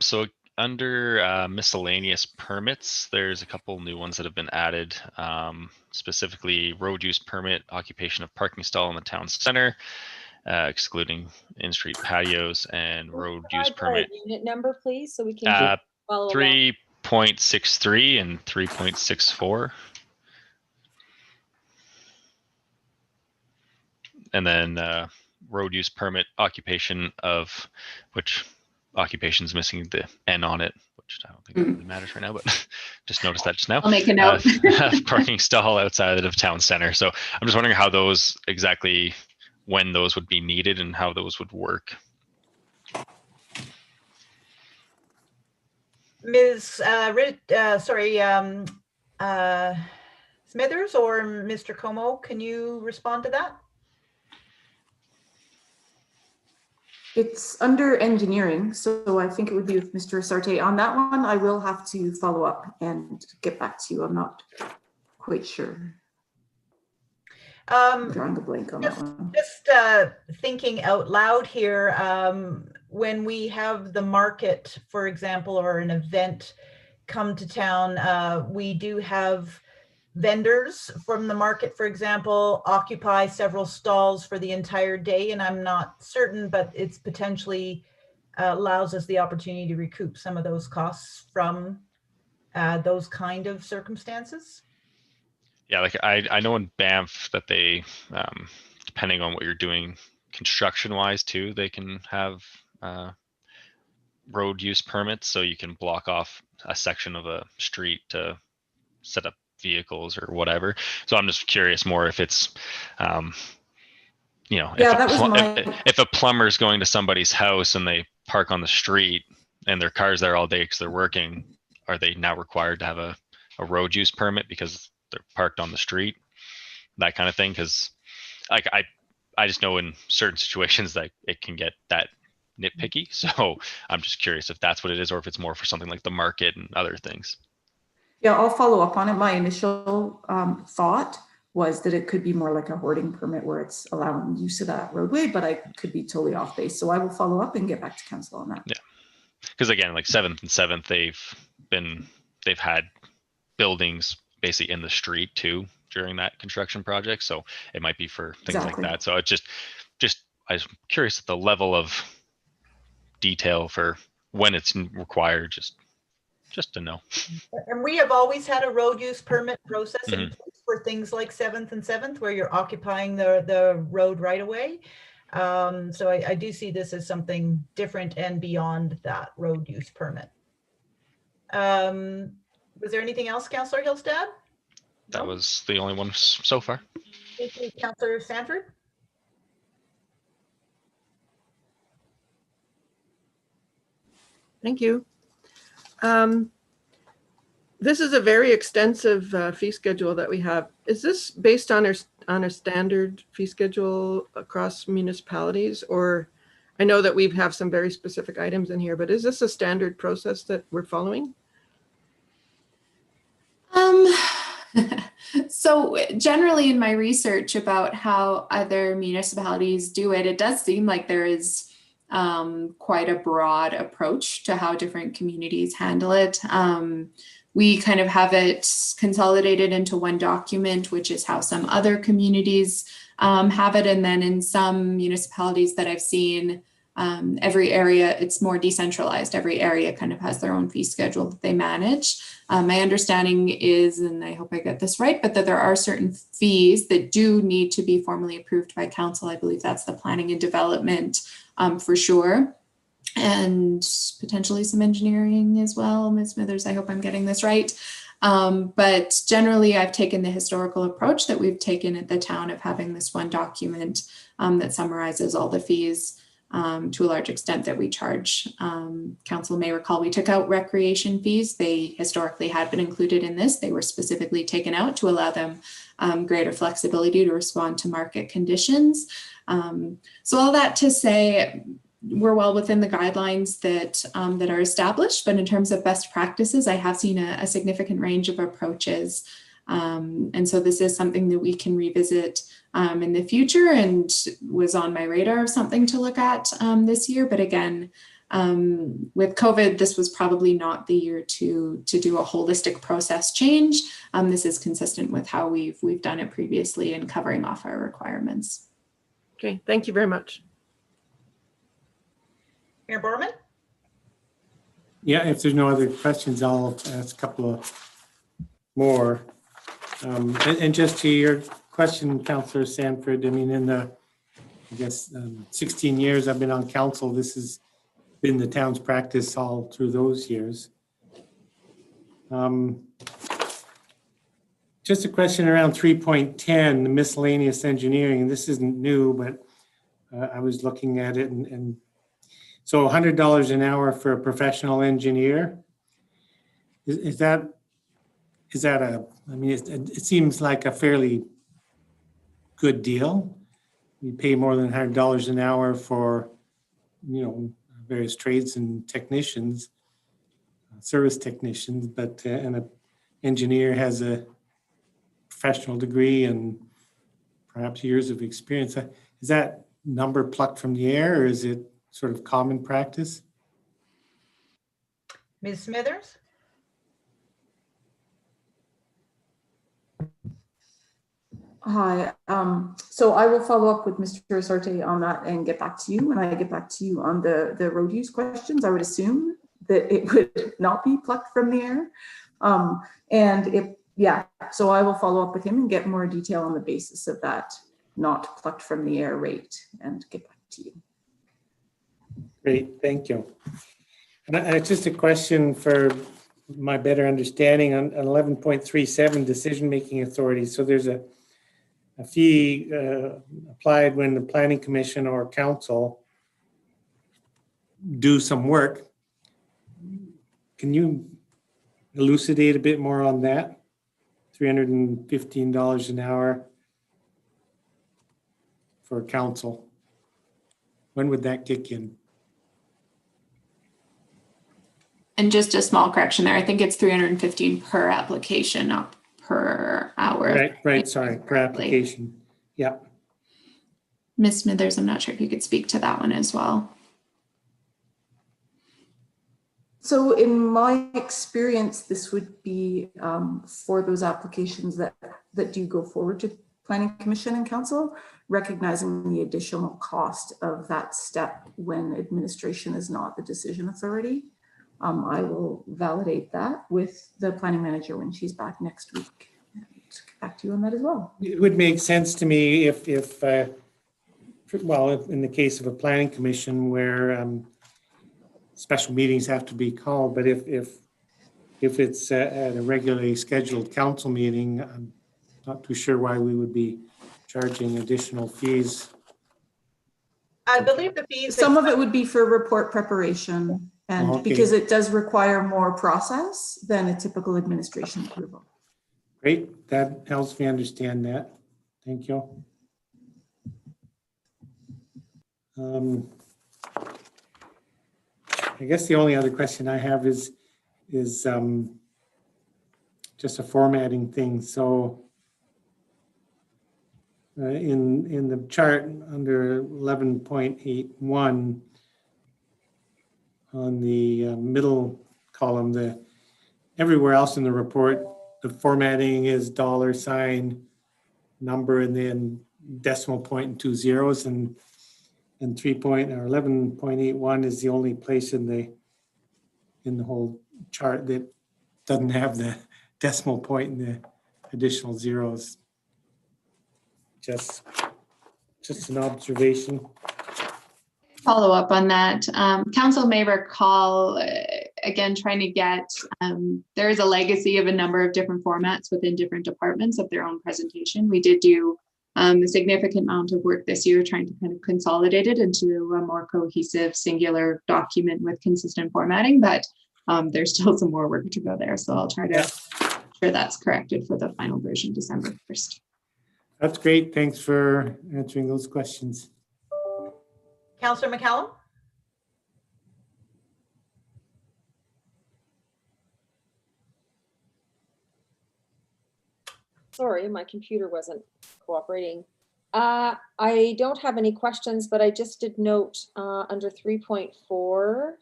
So under miscellaneous permits, there's a couple new ones that have been added, specifically road use permit, occupation of parking stall in the town center, excluding in-street patios, and road use permit. Unit number, please, so we can follow 3.63 and 3.64. And then road use permit occupation of, which occupation is missing the N on it, which I don't think really matters right now, but just noticed that just now. I'll make a note. Parking stall outside of town center. So I'm just wondering how those exactly, when those would be needed and how those would work. Ms. Smithers or Mr. Como, can you respond to that? It's under engineering, so I think it would be with Mr. Sarte. On that one, I will have to follow up and get back to you. I'm not quite sure. I'm drawing a blank on that one. Just thinking out loud here, when we have the market, for example, or an event come to town, we do have vendors from the market, for example, occupy several stalls for the entire day. And I'm not certain, but it's potentially allows us the opportunity to recoup some of those costs from those kind of circumstances. Yeah, like I know in Banff that they, depending on what you're doing construction wise too, they can have road use permits, so you can block off a section of a street to set up vehicles or whatever. So I'm just curious more if it's, if a plumber's going to somebody's house and they park on the street and their car's there all day because they're working, are they now required to have a road use permit because they're parked on the street? That kind of thing. Because like I just know in certain situations that it can get that nitpicky. So I'm just curious if that's what it is or if it's more for something like the market and other things. Yeah, I'll follow up on it. My initial thought was that it could be more like a hoarding permit where it's allowing use of that roadway, but I could be totally off base. So I will follow up and get back to council on that. Yeah. Because again, like 7th and 7th, they've had buildings basically in the street too during that construction project. So it might be for things like that. So it just I was curious at the level of detail for when it's required, just to know. And we have always had a road use permit process in place for things like 7th and 7th, where you're occupying the road right away. So I do see this as something different and beyond that road use permit. Was there anything else, Councillor Hillstad? That was the only one so far. Thank you, Councillor Sanford. Thank you. This is a very extensive fee schedule that we have. Is this based on a standard fee schedule across municipalities? Or I know that we have some very specific items in here, but is this a standard process that we're following? So generally in my research about how other municipalities do it, it does seem like there is quite a broad approach to how different communities handle it. We kind of have it consolidated into one document, which is how some other communities have it. And then in some municipalities that I've seen, every area, it's more decentralized. Every area kind of has their own fee schedule that they manage. My understanding is, and I hope I get this right, but that there are certain fees that do need to be formally approved by council. I believe that's the planning and development for sure. And potentially some engineering as well, Ms. Smithers, I hope I'm getting this right. But generally, I've taken the historical approach that we've taken at the town of having this one document that summarizes all the fees to a large extent that we charge. Council may recall we took out recreation fees. They historically had been included in this. They were specifically taken out to allow them greater flexibility to respond to market conditions. So all that to say, we're well within the guidelines that that are established, but in terms of best practices, I have seen a significant range of approaches. And so this is something that we can revisit in the future and was on my radar of something to look at this year. But again, with COVID, this was probably not the year to do a holistic process change. This is consistent with how we've done it previously in covering off our requirements. Okay, thank you very much. Mayor Borman? Yeah, if there's no other questions, I'll ask a couple of more. And just to your question, Councillor Sanford, I mean, in the, I guess, 16 years I've been on council, this has been the town's practice all through those years. Just a question around 3.10, the miscellaneous engineering. This isn't new, but I was looking at it and so $100 an hour for a professional engineer. Is that a, I mean, it seems like a fairly good deal. You pay more than $100 an hour for various trades and technicians, service technicians, but and an engineer has a professional degree and perhaps years of experience. Is that number plucked from the air, or is it sort of common practice? Ms. Smithers? Hi, so I will follow up with Mr. Asarte on that and get back to you. When I get back to you on the road use questions, I would assume that it would not be plucked from the air. So I will follow up with him and get more detail on the basis of that not plucked from the air rate and get back to you. Great, thank you. And it's just a question for my better understanding on 11.37 decision-making authority. So there's a fee applied when the planning commission or council do some work. Can you elucidate a bit more on that? $315 an hour for council. When would that kick in? And just a small correction there. I think it's 315 per application, not per hour. Right. Sorry, per application. Yeah. Ms. Smithers, I'm not sure if you could speak to that one as well. So in my experience, this would be for those applications that do go forward to Planning Commission and Council, recognizing the additional cost of that step when administration is not the decision authority. I will validate that with the planning manager when she's back next week. And get back to you on that as well. It would make sense to me if in the case of a planning commission where special meetings have to be called, but if it's at a regularly scheduled council meeting, I'm not too sure why we would be charging additional fees. I believe the fees. Some of it would be for report preparation, and because it does require more process than a typical administration approval. Great, that helps me understand that. Thank you. I guess the only other question I have is just a formatting thing. So in the chart under 11.81 on the middle column, everywhere else in the report, the formatting is $, number, and then decimal point and 2 zeros, and 11.81 is the only place in the whole chart that doesn't have the decimal point and the additional zeros. Just an observation. Follow up on that. Council may recall, again, trying to get, there is a legacy of a number of different formats within different departments of their own presentation. We did do a significant amount of work this year trying to kind of consolidate it into a more cohesive, singular document with consistent formatting, but there's still some more work to go there. So I'll try to ensure that's corrected for the final version December 1st. That's great. Thanks for answering those questions. Councillor McCallum? Sorry, my computer wasn't cooperating. I don't have any questions, but I just did note under 3.4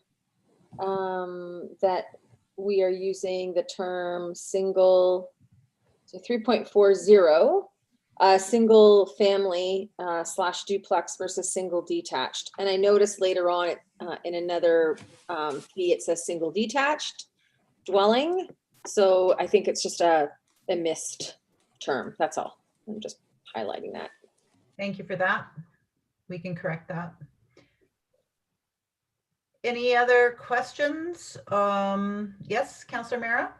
that we are using the term single, so 3.40, single family / duplex versus single detached. And I noticed later on in another fee, it says single detached dwelling. So I think it's just a missed term. That's all. I'm just highlighting that. Thank you for that. We can correct that. Any other questions? Yes, Councillor Mara?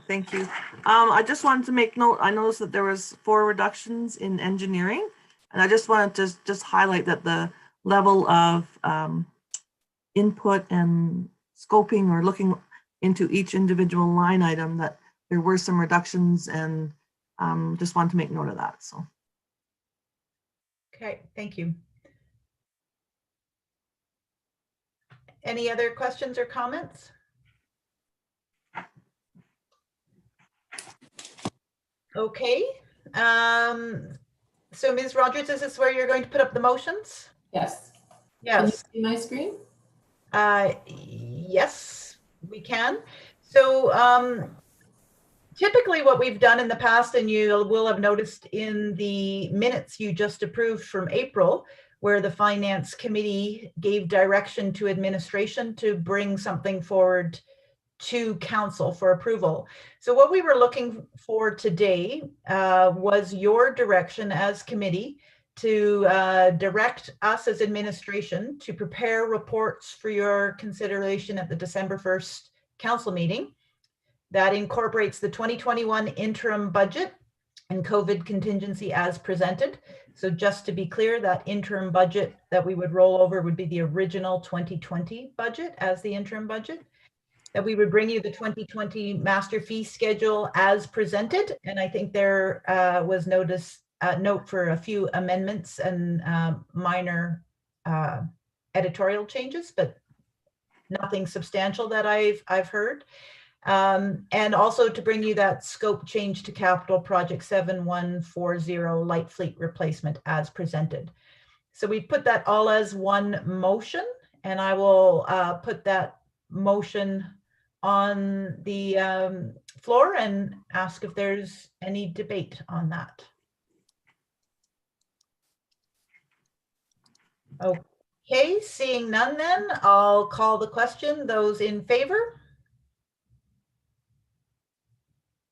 Thank you. I just wanted to make note, I noticed that there was 4 reductions in engineering, and I just wanted to just highlight that the level of input and scoping or looking into each individual line item, that there were some reductions, and just wanted to make note of that. So. Okay, thank you. Any other questions or comments? Okay. So Ms. Rogers, is this where you're going to put up the motions? Yes. Yes. Can you see my screen? Yes, we can. So typically what we've done in the past, and you will have noticed in the minutes you just approved from April, where the Finance Committee gave direction to administration to bring something forward to council for approval. So what we were looking for today was your direction as committee to direct us as administration to prepare reports for your consideration at the December 1st council meeting that incorporates the 2021 interim budget and COVID contingency as presented. So just to be clear, that interim budget that we would roll over would be the original 2020 budget as the interim budget. That we would bring you the 2020 master fee schedule as presented. And I think there was note for a few amendments and minor editorial changes, but nothing substantial that I've heard. And also to bring you that scope change to capital project 7140 light fleet replacement as presented. So we put that all as one motion, and I will put that motion on the floor and ask if there's any debate on that. Okay, seeing none then, I'll call the question. Those in favor?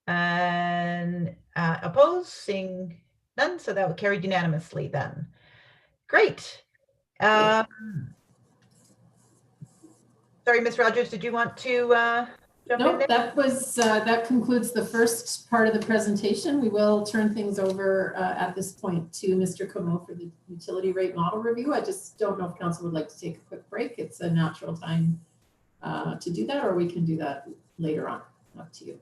And opposed? Seeing none, so that would carry unanimously then. Great. Sorry, Ms. Rogers, did you want to jump in Nope, there? that concludes the first part of the presentation. We will turn things over at this point to Mr. Como for the utility rate model review. I just don't know if council would like to take a quick break. It's a natural time to do that, or we can do that later on. Up to you.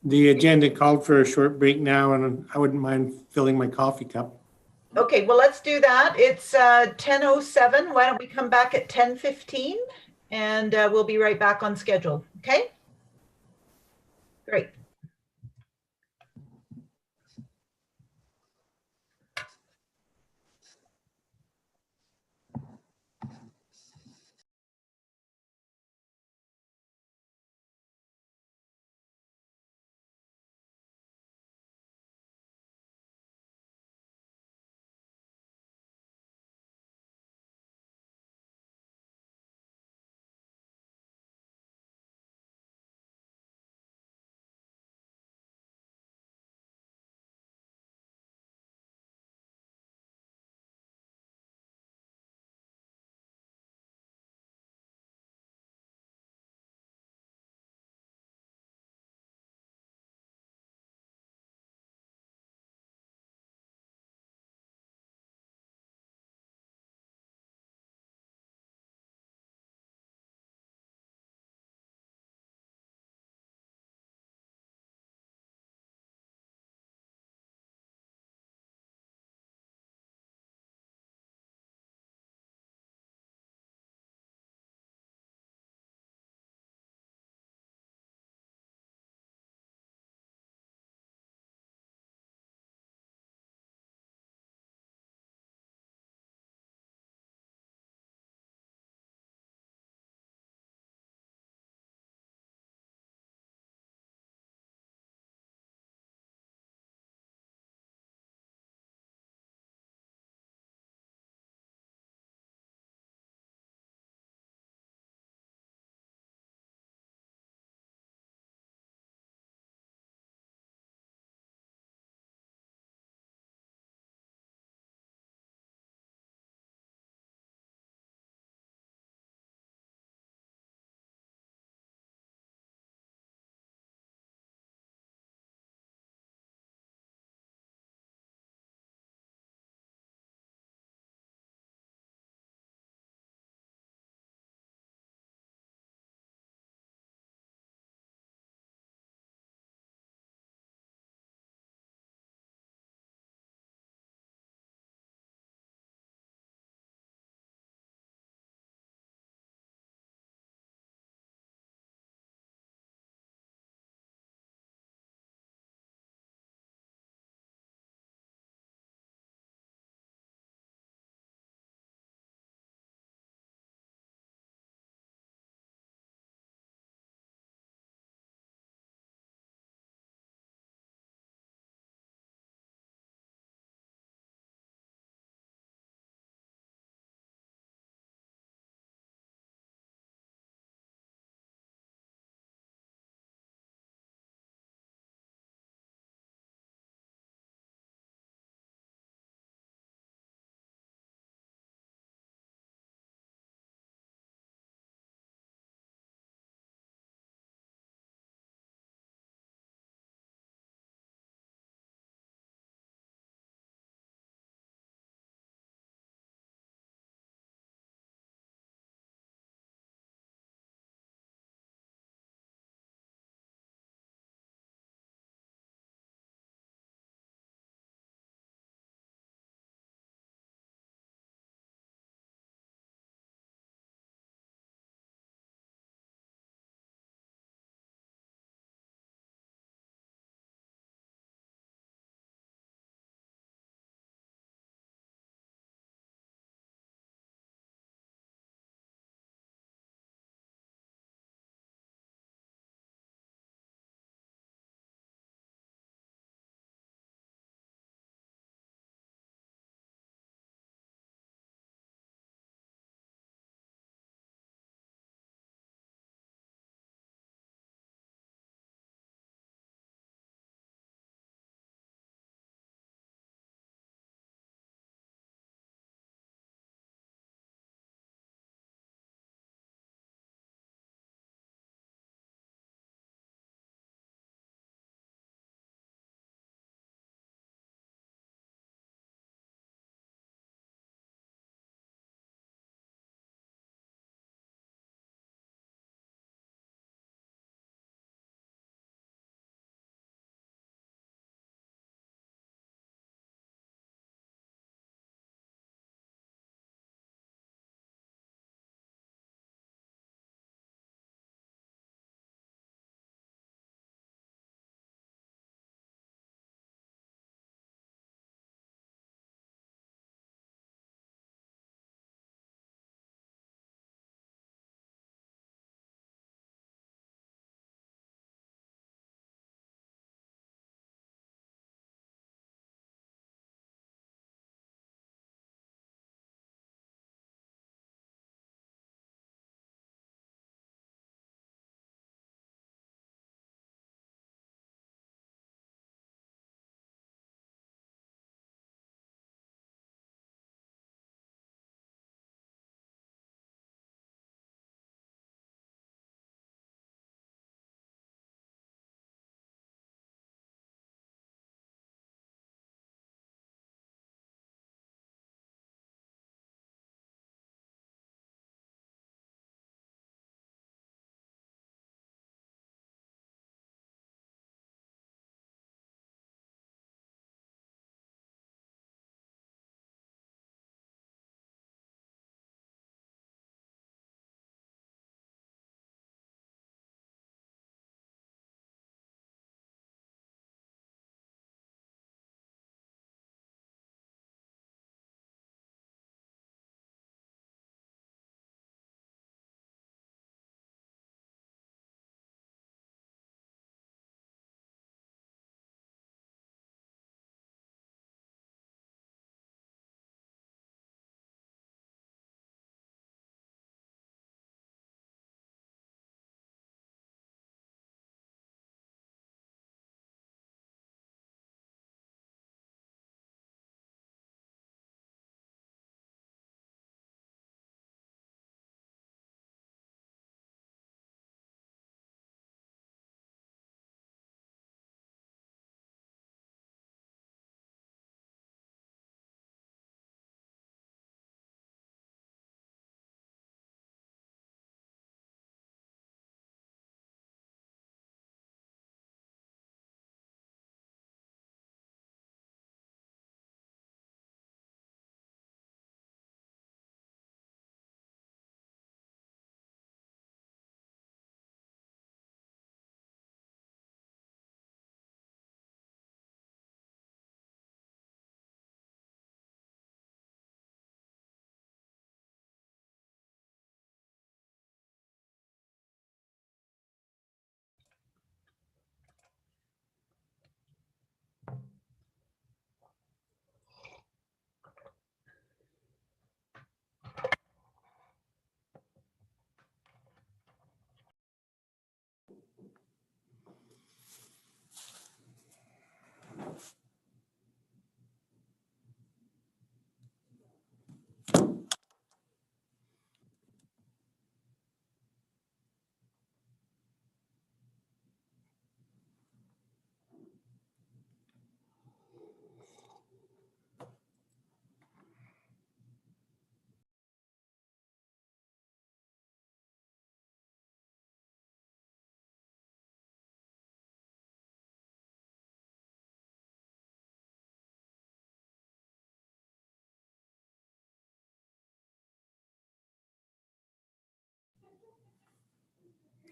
The agenda called for a short break now, and I wouldn't mind filling my coffee cup. Okay, well, let's do that. It's 10:07. Why don't we come back at 10:15 and we'll be right back on schedule. Okay? Great.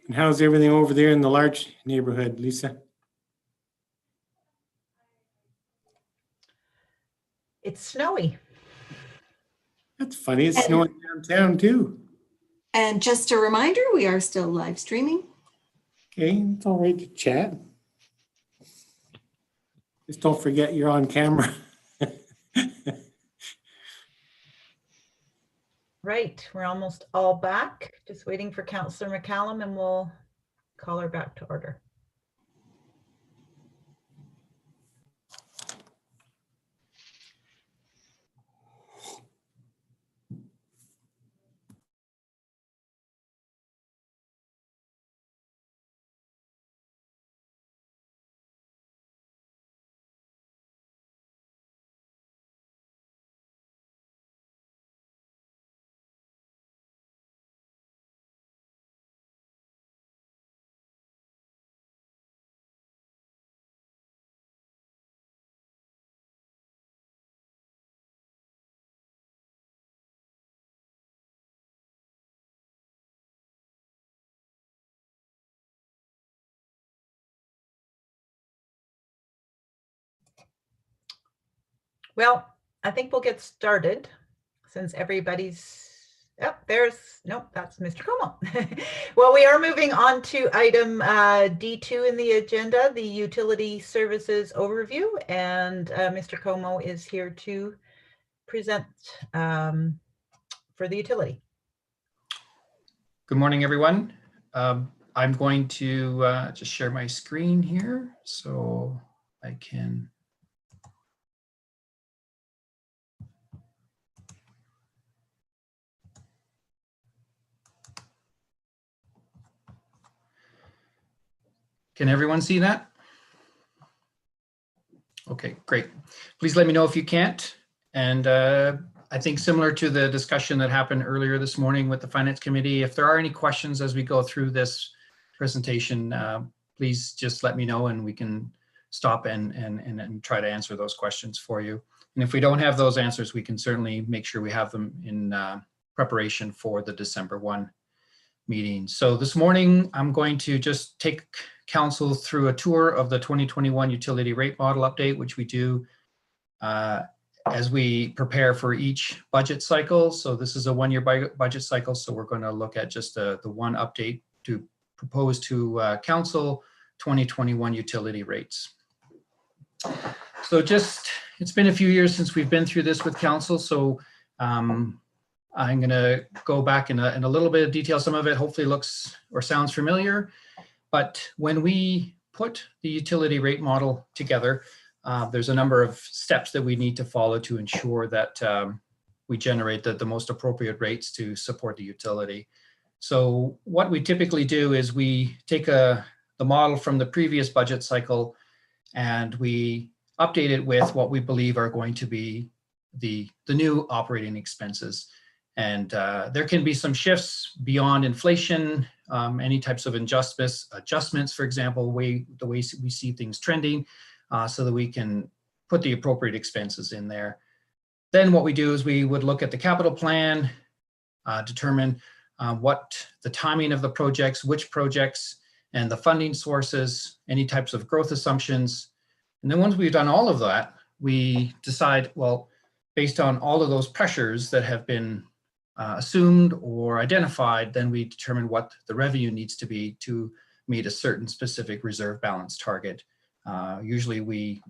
And how's everything over there in the large neighborhood, Lisa? It's snowy. That's funny. It's snowing downtown too. And just a reminder, we are still live streaming. Okay, it's all right to chat. Just don't forget you're on camera. Right, we're almost all back. Just waiting for Councillor McCallum and we'll call her back to order. Well, I think we'll get started since everybody's, oh, nope, that's Mr. Como. Well, we are moving on to item D2 in the agenda, the utility services overview. And Mr. Como is here to present for the utility. Good morning, everyone. I'm going to just share my screen here so I can. Can everyone see that? Okay, great. Please let me know if you can't. And I think similar to the discussion that happened earlier this morning with the Finance Committee, if there are any questions as we go through this presentation, please just let me know and we can stop and try to answer those questions for you. And if we don't have those answers, we can certainly make sure we have them in preparation for the December 1 meeting. So this morning, I'm going to just take Council through a tour of the 2021 utility rate model update, which we do as we prepare for each budget cycle. So this is a one-year budget cycle. So we're going to look at just the one update to propose to Council 2021 utility rates. So it's been a few years since we've been through this with Council. So I'm going to go back in a little bit of detail. Some of it hopefully looks or sounds familiar. But when we put the utility rate model together, there's a number of steps that we need to follow to ensure that we generate the most appropriate rates to support the utility. So what we typically do is we take the model from the previous budget cycle and we update it with what we believe are going to be the new operating expenses. And there can be some shifts beyond inflation, any types of adjustments, for example, the way we see things trending, so that we can put the appropriate expenses in there. Then what we do is we would look at the capital plan, determine what the timing of the projects, which projects, and the funding sources, any types of growth assumptions. And then once we've done all of that, we decide, well, based on all of those pressures that have been assumed or identified, then we determine what the revenue needs to be to meet a certain specific reserve balance target. Usually we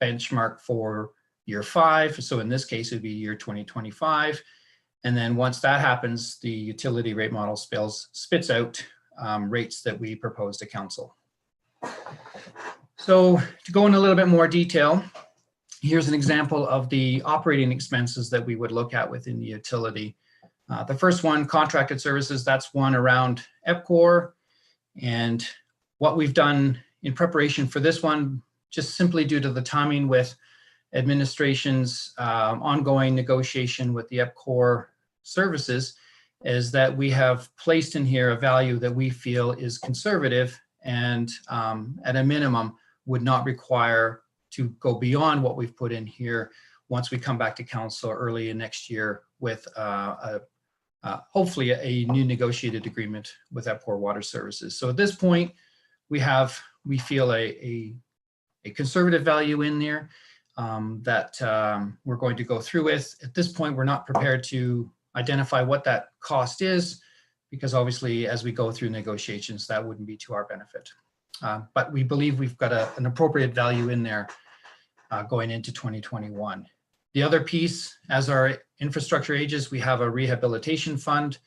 benchmark for year 5. So in this case, it'd be year 2025. And then once that happens, the utility rate model spits out rates that we propose to Council. So to go in a little bit more detail, here's an example of the operating expenses that we would look at within the utility. The first one, contracted services, that's one around EPCOR. And what we've done in preparation for this one, just simply due to the timing with administration's ongoing negotiation with the EPCOR services, is that we have placed in here a value that we feel is conservative and at a minimum would not require to go beyond what we've put in here once we come back to Council early in next year with a hopefully a new negotiated agreement with EPCOR Water Services. So at this point, we feel a conservative value in there that we're going to go through with. At this point, we're not prepared to identify what that cost is, because obviously as we go through negotiations, that wouldn't be to our benefit. But we believe we've got an appropriate value in there going into 2021. The other piece, as our infrastructure ages, we have a rehabilitation fund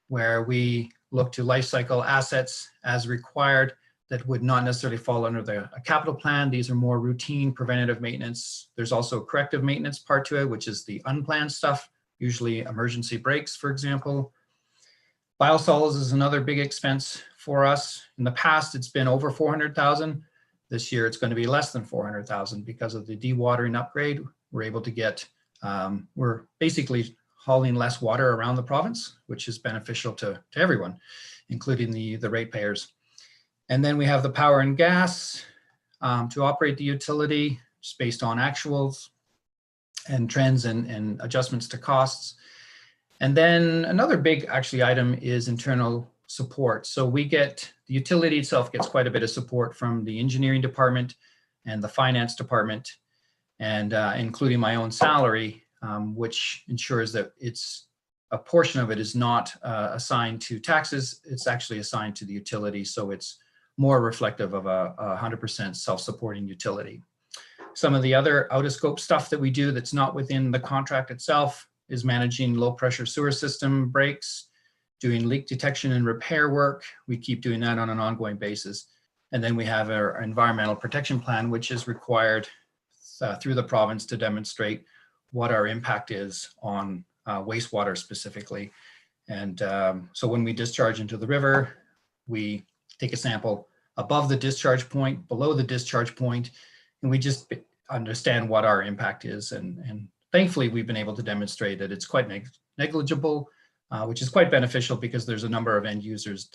where we look to life cycle assets as required that would not necessarily fall under a capital plan. These are more routine preventative maintenance. There's also a corrective maintenance part to it, which is the unplanned stuff, usually emergency brakes, for example. Biosolids is another big expense for us. In the past, it's been over 400,000. This year, it's going to be less than 400,000 because of the dewatering upgrade. We're able to get, we're basically hauling less water around the province, which is beneficial to everyone, including the ratepayers. And then we have the power and gas to operate the utility, just based on actuals and trends and adjustments to costs. And then another big actually item is internal support. So we get, the utility itself gets quite a bit of support from the engineering department and the finance department, and including my own salary, which ensures that a portion of it is not assigned to taxes, it's actually assigned to the utility. So it's more reflective of a 100% self-supporting utility. Some of the other out of scope stuff that we do that's not within the contract itself is managing low pressure sewer system breaks, doing leak detection and repair work. We keep doing that on an ongoing basis. And then we have our environmental protection plan, which is required through the province to demonstrate what our impact is on wastewater specifically. And so when we discharge into the river, we take a sample above the discharge point, below the discharge point, and we just understand what our impact is. And thankfully, we've been able to demonstrate that it's quite negligible, which is quite beneficial because there's a number of end users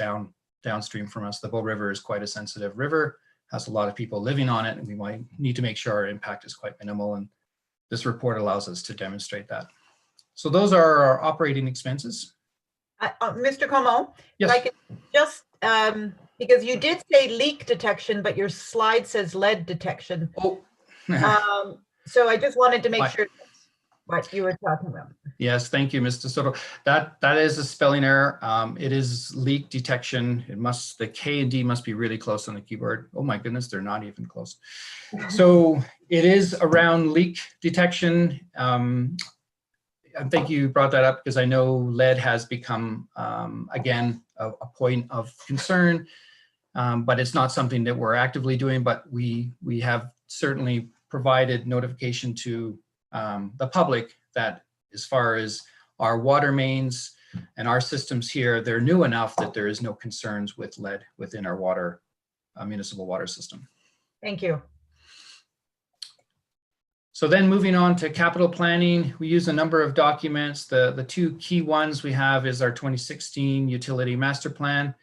downstream from us. The Bow River is quite a sensitive river, has a lot of people living on it, and we might need to make sure our impact is quite minimal. And this report allows us to demonstrate that. So those are our operating expenses. Mr. Como, yes. if I could just, because you did say leak detection, but your slide says lead detection. Oh. So I just wanted to make sure that's what you were talking about. Yes, thank you, Mr. Soto. That is a spelling error. It is leak detection. The K and D must be really close on the keyboard. Oh my goodness, they're not even close. So it is around leak detection. I think you brought that up because I know lead has become, again, a point of concern, but it's not something that we're actively doing, but we have certainly provided notification to the public that as far as our water mains and our systems here, they're new enough that there is no concerns with lead within our water, municipal water system. Thank you. So then moving on to capital planning, we use a number of documents. The two key ones we have is our 2016 utility master plan,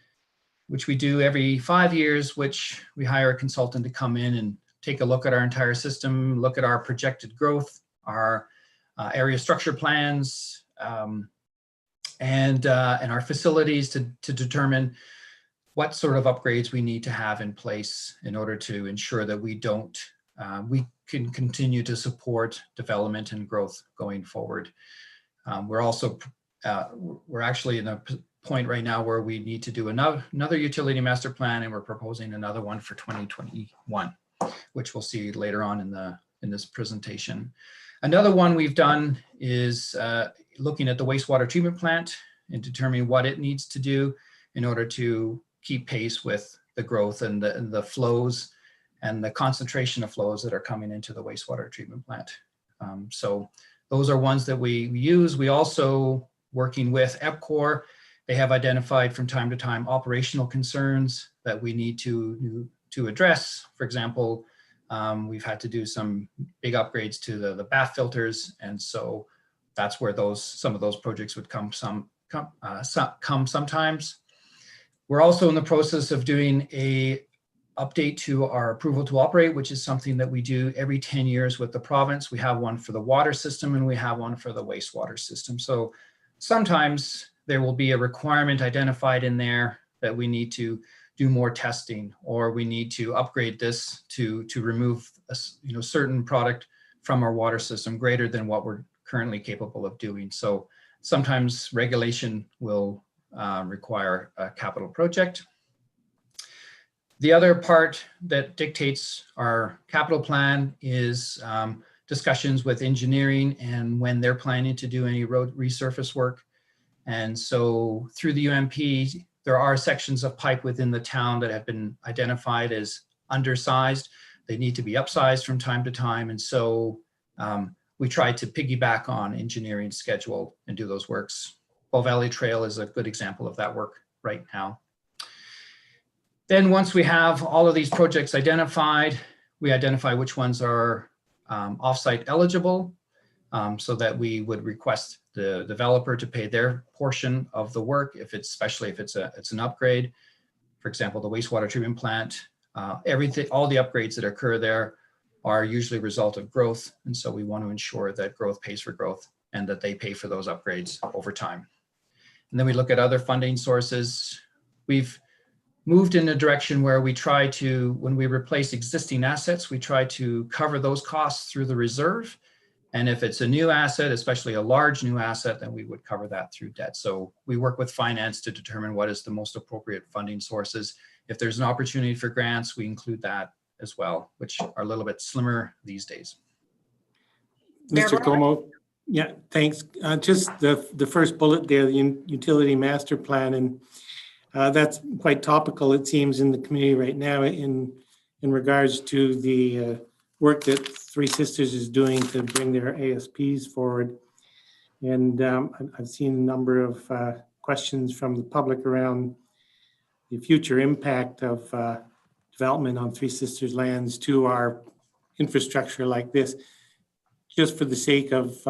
which we do every 5 years, which we hire a consultant to come in and take a look at our entire system, look at our projected growth, our area structure plans, and our facilities to determine what sort of upgrades we need to have in place in order to ensure that we can continue to support development and growth going forward. We're also, we're actually in a point right now where we need to do another utility master plan, and we're proposing another one for 2021, which we'll see later on in this presentation. Another one we've done is looking at the wastewater treatment plant and determining what it needs to do in order to keep pace with the growth and the flows and the concentration of flows that are coming into the wastewater treatment plant. So those are ones that we use. We also, working with EPCOR, they have identified from time to time operational concerns that we need to address. For example, we've had to do some big upgrades to the bath filters, and so that's where some of those projects would come sometimes. We're also in the process of doing a update to our approval to operate, which is something that we do every 10 years with the province. We have one for the water system and we have one for the wastewater system. So sometimes there will be a requirement identified in there that we need to do more testing, or we need to upgrade this to remove a certain product from our water system greater than what we're currently capable of doing. So sometimes regulation will require a capital project. The other part that dictates our capital plan is discussions with engineering and when they're planning to do any road resurface work. And so through the UMP, there are sections of pipe within the town that have been identified as undersized. They need to be upsized from time to time. And so we try to piggyback on engineering schedule and do those works. Bow Valley Trail is a good example of that work right now. Then once we have all of these projects identified, we identify which ones are offsite eligible, so that we would request the developer to pay their portion of the work, especially if it's an upgrade. For example, the wastewater treatment plant, all the upgrades that occur there are usually a result of growth. And so we want to ensure that growth pays for growth and that they pay for those upgrades over time. And then we look at other funding sources. We've moved in a direction where we try to, when we replace existing assets, we try to cover those costs through the reserve. And if it's a new asset, especially a large new asset, then we would cover that through debt. So we work with finance to determine what is the most appropriate funding sources. If there's an opportunity for grants, we include that as well, which are a little bit slimmer these days. Mr. Como, yeah, thanks. Just the first bullet there, the utility master plan, and that's quite topical, it seems, in the community right now in regards to the work that Three Sisters is doing to bring their ASPs forward. And I've seen a number of questions from the public around the future impact of development on Three Sisters lands to our infrastructure like this. Just for the sake of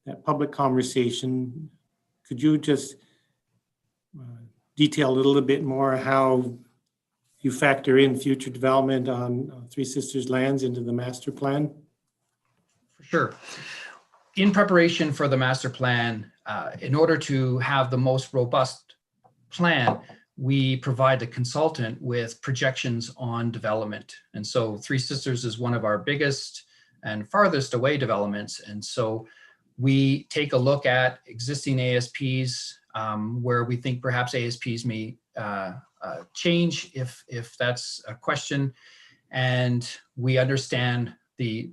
that public conversation, could you just detail a little bit more how you factor in future development on Three Sisters lands into the master plan? For sure. In preparation for the master plan, in order to have the most robust plan, we provide the consultant with projections on development. And so Three Sisters is one of our biggest and farthest away developments. And so we take a look at existing ASPs where we think perhaps ASPs may change if that's a question. And we understand the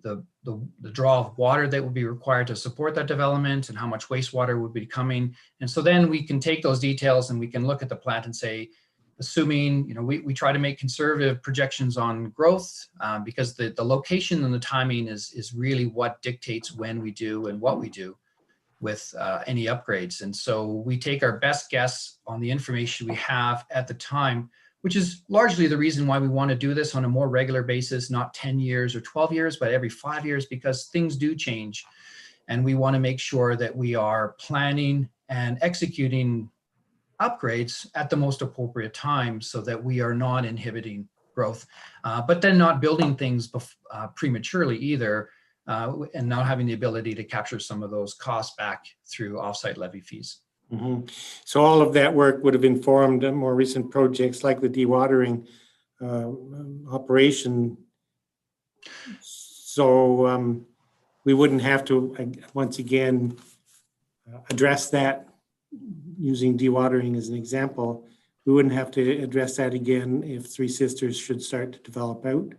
draw of water that would be required to support that development and how much wastewater would be coming. And so then we can take those details and we can look at the plant and say, assuming, we try to make conservative projections on growth because the location and the timing is really what dictates when we do and what we do with any upgrades. And so we take our best guess on the information we have at the time, which is largely the reason why we want to do this on a more regular basis, not 10 years or 12 years, but every 5 years, because things do change. And we want to make sure that we are planning and executing upgrades at the most appropriate time so that we are not inhibiting growth, but then not building things prematurely either, and not having the ability to capture some of those costs back through offsite levy fees. Mm-hmm. So all of that work would have informed more recent projects like the dewatering operation. So we wouldn't have to, once again, address that using dewatering as an example. We wouldn't have to address that again if Three Sisters should start to develop out.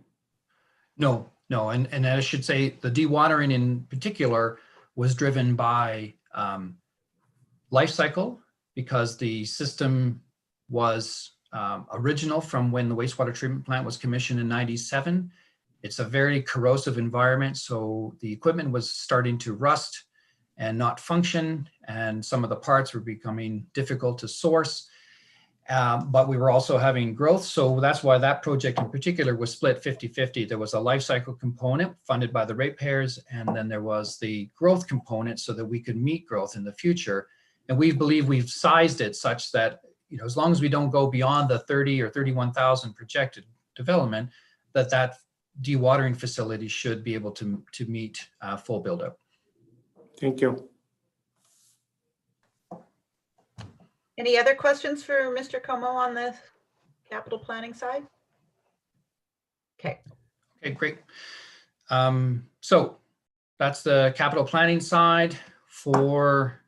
No. And I should say the dewatering in particular was driven by life cycle, because the system was original from when the wastewater treatment plant was commissioned in '97. It's a very corrosive environment, so the equipment was starting to rust and not function, and some of the parts were becoming difficult to source. But we were also having growth, so that's why that project in particular was split 50-50. There was a life cycle component funded by the ratepayers, and then there was the growth component so that we could meet growth in the future. And we believe we've sized it such that, as long as we don't go beyond the 30 or 31,000 projected development, that dewatering facility should be able to meet full build-up. Thank you. Any other questions for Mr. Como on the capital planning side? Okay. Okay, great. So that's the capital planning side. For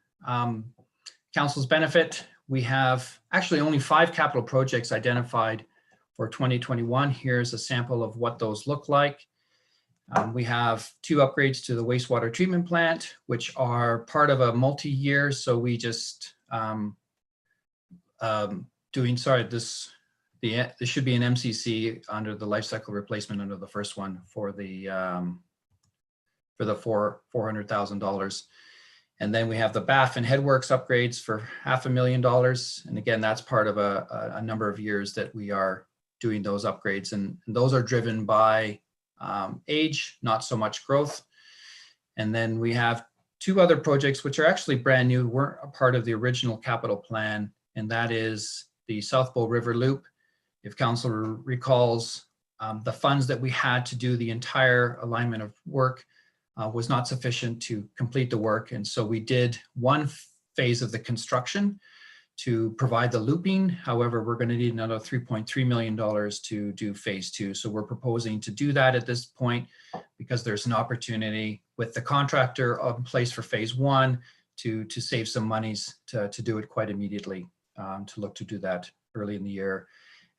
council's benefit, we have actually only 5 capital projects identified for 2021. Here's a sample of what those look like. We have 2 upgrades to the wastewater treatment plant, which are part of a multi-year. So we just this should be an MCC under the life cycle replacement under the first one for the $400,000. And then we have the BAF and headworks upgrades for $500,000. And again, that's part of a number of years that we are doing those upgrades. And those are driven by age, not so much growth. And then we have 2 other projects, which are actually brand new, weren't a part of the original capital plan. And that is the South Bow River Loop. If council recalls, the funds that we had to do the entire alignment of work was not sufficient to complete the work. And so we did 1 phase of the construction to provide the looping. However, we're going to need another $3.3 million to do phase 2. So we're proposing to do that at this point because there's an opportunity with the contractor in place for phase 1 to save some monies to do it quite immediately, to look to do that early in the year.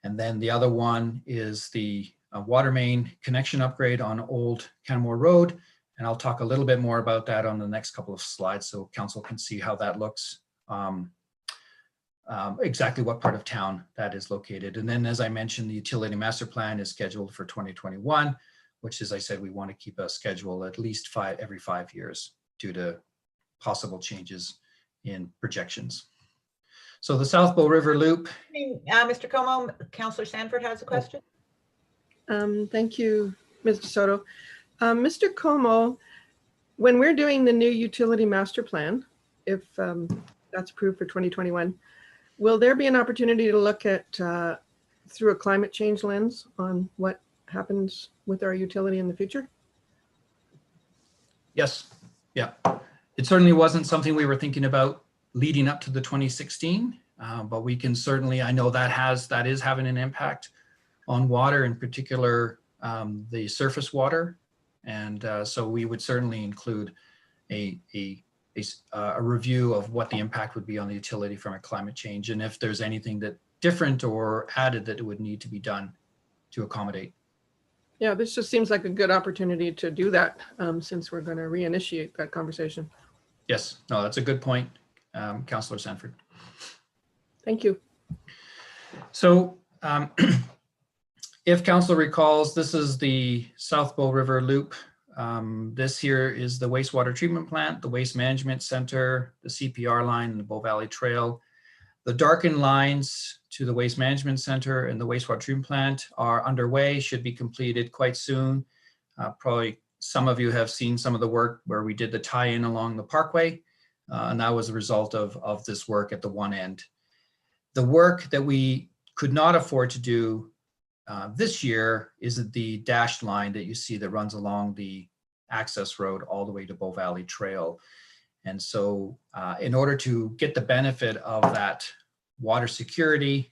And then the other one is the water main connection upgrade on Old Canmore Road. And I'll talk a little bit more about that on the next couple of slides so council can see how that looks, exactly what part of town that is located. And then, as I mentioned, the utility master plan is scheduled for 2021, which, as I said, we want to keep a schedule at least every 5 years due to possible changes in projections. So the South Bow River Loop. Mr. Como, Councillor Sanford has a question. Thank you, Mr. Soto. Mr. Como, when we're doing the new utility master plan, if that's approved for 2021, will there be an opportunity to look at through a climate change lens on what happens with our utility in the future? Yes, yeah. It certainly wasn't something we were thinking about leading up to the 2016, but we can certainly, I know that is having an impact on water, in particular the surface water. And so we would certainly include a review of what the impact would be on the utility from a climate change, and if there's anything that different or added that it would need to be done to accommodate. Yeah, this just seems like a good opportunity to do that since we're going to reinitiate that conversation. Yes, no, that's a good point, Councillor Sanford. Thank you. So if council recalls, this is the South Bow River Loop. This here is the wastewater treatment plant, the waste management center, the CPR line, and the Bow Valley Trail. The darkened lines to the waste management center and the wastewater treatment plant are underway, should be completed quite soon. Probably some of you have seen some of the work where we did the tie-in along the parkway, and that was a result of this work at the one end. The work that we could not afford to do this year is the dashed line that you see that runs along the access road all the way to Bow Valley Trail. And so in order to get the benefit of that water security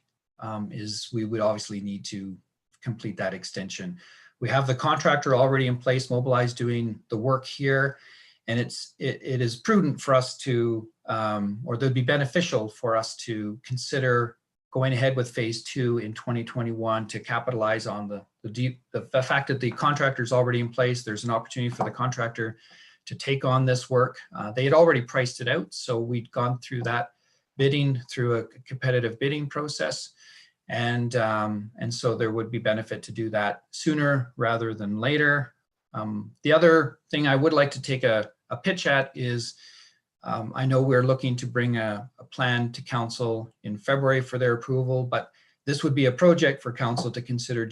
we would obviously need to complete that extension. We have the contractor already in place, mobilized, doing the work here. And it is prudent for us to, or that'd be beneficial for us to consider going ahead with phase 2 in 2021 to capitalize on the fact that the contractor is already in place. There's an opportunity for the contractor to take on this work. They had already priced it out, so we'd gone through that bidding through a competitive bidding process. And so there would be benefit to do that sooner rather than later. The other thing I would like to take a pitch at is I know we're looking to bring a plan to council in February for their approval, but this would be a project for council to consider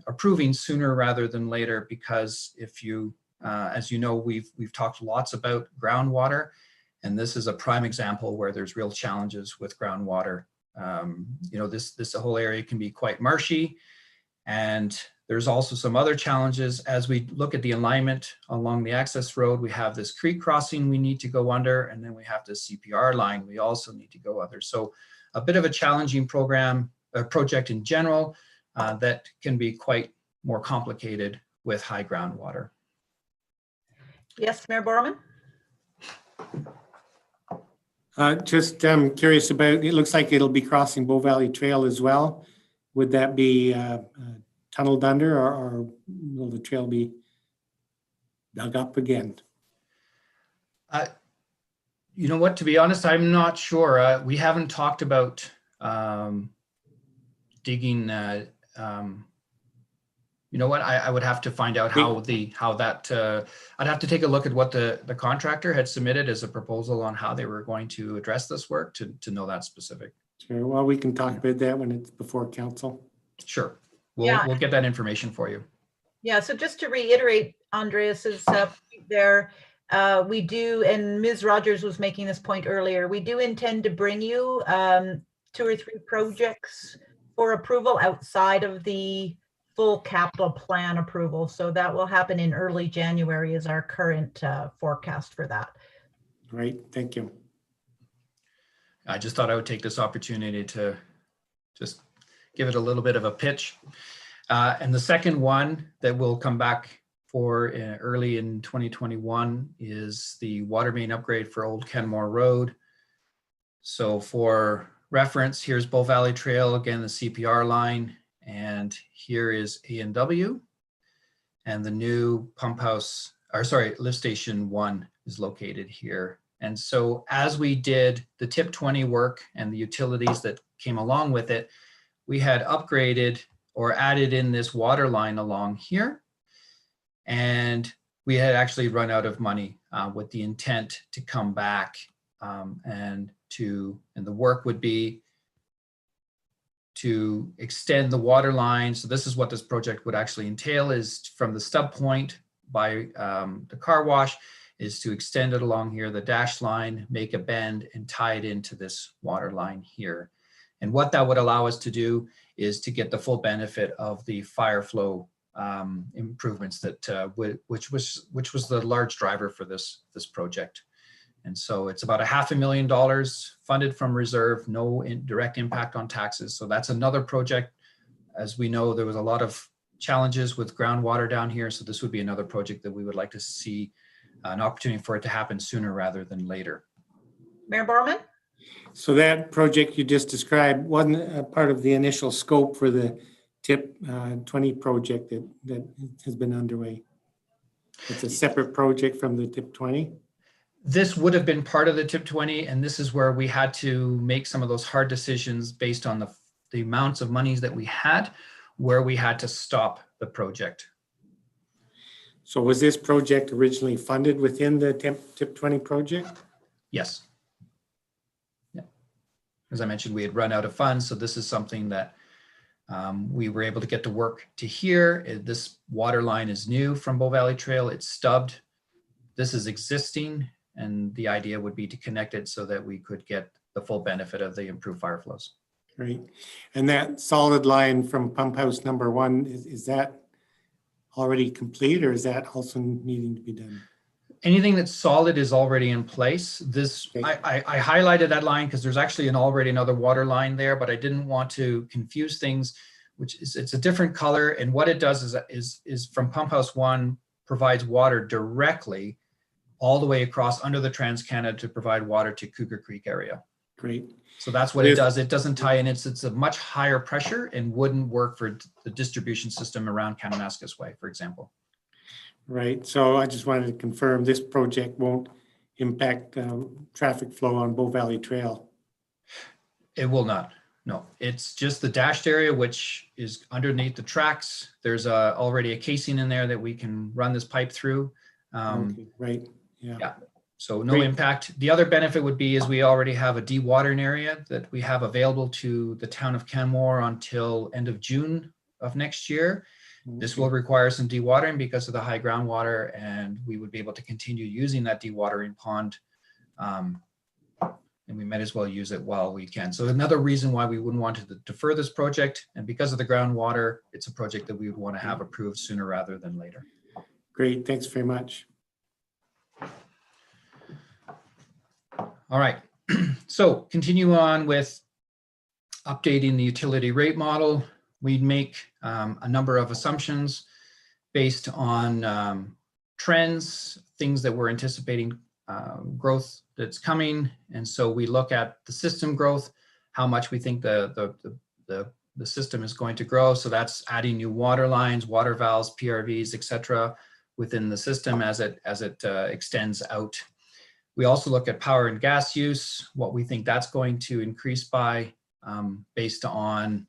approving sooner rather than later, because if you, as you know, we've talked lots about groundwater, and this is a prime example where there's real challenges with groundwater. This whole area can be quite marshy, and there's also some other challenges. As we look at the alignment along the access road, we have this creek crossing we need to go under, and then we have the CPR line we also need to go under. So a bit of a challenging program or project in general that can be quite more complicated with high groundwater. Yes, Mayor Borman? Just curious about, it looks like it'll be crossing Bow Valley Trail as well. Would that be tunneled under, or will the trail be dug up again? You know what, to be honest, I'm not sure. We haven't talked about digging. You know what, I would have to find out I'd have to take a look at what the contractor had submitted as a proposal on how they were going to address this work to know that specific. Sure, well, we can talk about that when it's before council. Sure, Yeah. we'll get that information for you. Yeah, so just to reiterate Andreas's point there, we do, and Ms. Rogers was making this point earlier, we do intend to bring you 2 or 3 projects for approval outside of the full capital plan approval. So that will happen in early January is our current forecast for that. Great, thank you. I just thought I would take this opportunity to just give it a little bit of a pitch. And the second one that will come back for early in 2021 is the water main upgrade for Old Kenmore Road. So for reference, here's Bow Valley Trail, again, the CPR line, and here is A&W, and the new pump house, or sorry, lift station 1 is located here. And so as we did the tip 20 work and the utilities that came along with it, we had upgraded or added in this water line along here. And we had actually run out of money with the intent to come back and the work would be to extend the water line. So this is what this project would actually entail, is from the stub point by the car wash, is to extend it along here, the dash line, make a bend and tie it into this water line here. And what that would allow us to do is to get the full benefit of the fire flow improvements that which was the large driver for this project. And so it's about $500,000 funded from reserve, no direct impact on taxes. So that's another project. As we know, there was a lot of challenges with groundwater down here. So this would be another project that we would like to see an opportunity for it to happen sooner rather than later. Mayor Borman? So that project you just described wasn't a part of the initial scope for the TIP 20 project that has been underway. It's a separate project from the TIP 20. This would have been part of the TIP 20, and this is where we had to make some of those hard decisions based on the amounts of monies that we had, where we had to stop the project. So was this project originally funded within the TIP 20 project? Yes. Yeah. As I mentioned, we had run out of funds, so this is something that we were able to get to work to here. This water line is new from Bow Valley Trail. It's stubbed. This is existing, and the idea would be to connect it so that we could get the full benefit of the improved fire flows. Great. And that solid line from pump house number 1, is that already complete, or is that also needing to be done? Anything that's solid is already in place. This, Okay. I highlighted that line because there's actually already another water line there, but I didn't want to confuse things, which is, it's a different color. And what it does is from pump house 1 provides water directly all the way across under the Trans-Canada to provide water to Cougar Creek area. Great. So that's what it does. It doesn't tie in. It's a much higher pressure and wouldn't work for the distribution system around Kananaskis Way, for example. Right. So I just wanted to confirm this project won't impact traffic flow on Bow Valley Trail. It will not. No, it's just the dashed area, which is underneath the tracks. There's already a casing in there that we can run this pipe through. Okay. Right. Yeah. So no Great. impact. The other benefit would be is we already have a dewatering area that we have available to the town of Canmore until end of June of next year. This will require some dewatering because of the high groundwater, and we would be able to continue using that dewatering pond. And we might as well use it while we can. So another reason why we wouldn't want to defer this project, and because of the groundwater, it's a project that we would want to have approved sooner rather than later. Great. Thanks very much. All right, so continue on with updating the utility rate model, we'd make a number of assumptions based on trends, things that we're anticipating growth that's coming. And so we look at the system growth, how much we think the system is going to grow. So that's adding new water lines, water valves, PRVs, et cetera, within the system as it extends out. We also look at power and gas use, what we think that's going to increase by based on,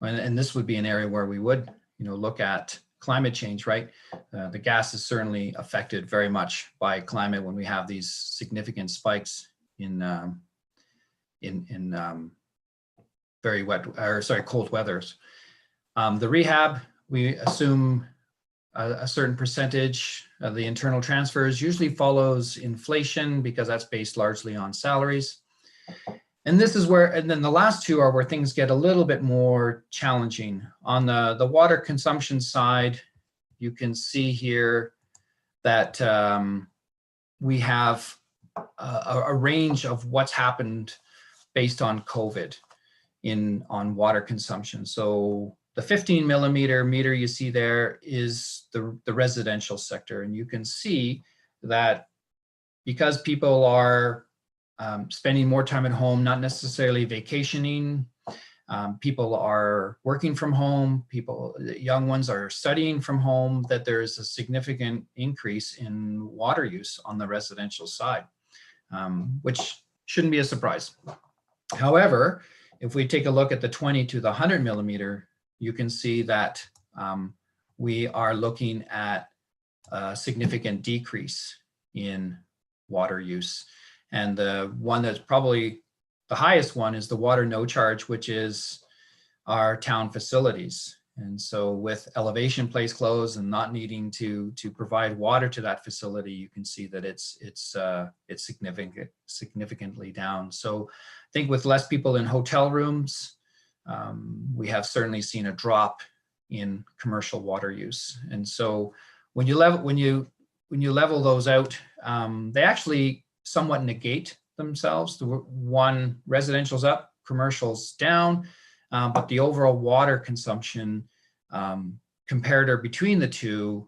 and this would be an area where we would, look at climate change, right? The gas is certainly affected very much by climate when we have these significant spikes in very cold weathers. The rehab, we assume a certain percentage of the internal transfers usually follows inflation because that's based largely on salaries. And this is where, and then the last two are where things get a little bit more challenging. On the water consumption side, you can see here that we have a range of what's happened based on COVID on water consumption. So the 15 millimeter meter you see there is the residential sector. And you can see that because people are spending more time at home, not necessarily vacationing, people are working from home, young ones are studying from home, that there's a significant increase in water use on the residential side, which shouldn't be a surprise. However, if we take a look at the 20 to the 100 millimeter, you can see that we are looking at a significant decrease in water use. And the one that's probably the highest one is the water no charge, which is our town facilities. And so with elevation place closed and not needing to provide water to that facility, you can see that it's significantly down. So I think with less people in hotel rooms, we have certainly seen a drop in commercial water use. And so when you level those out, they actually somewhat negate themselves. The one, residential's up, commercial's down, but the overall water consumption comparator between the two,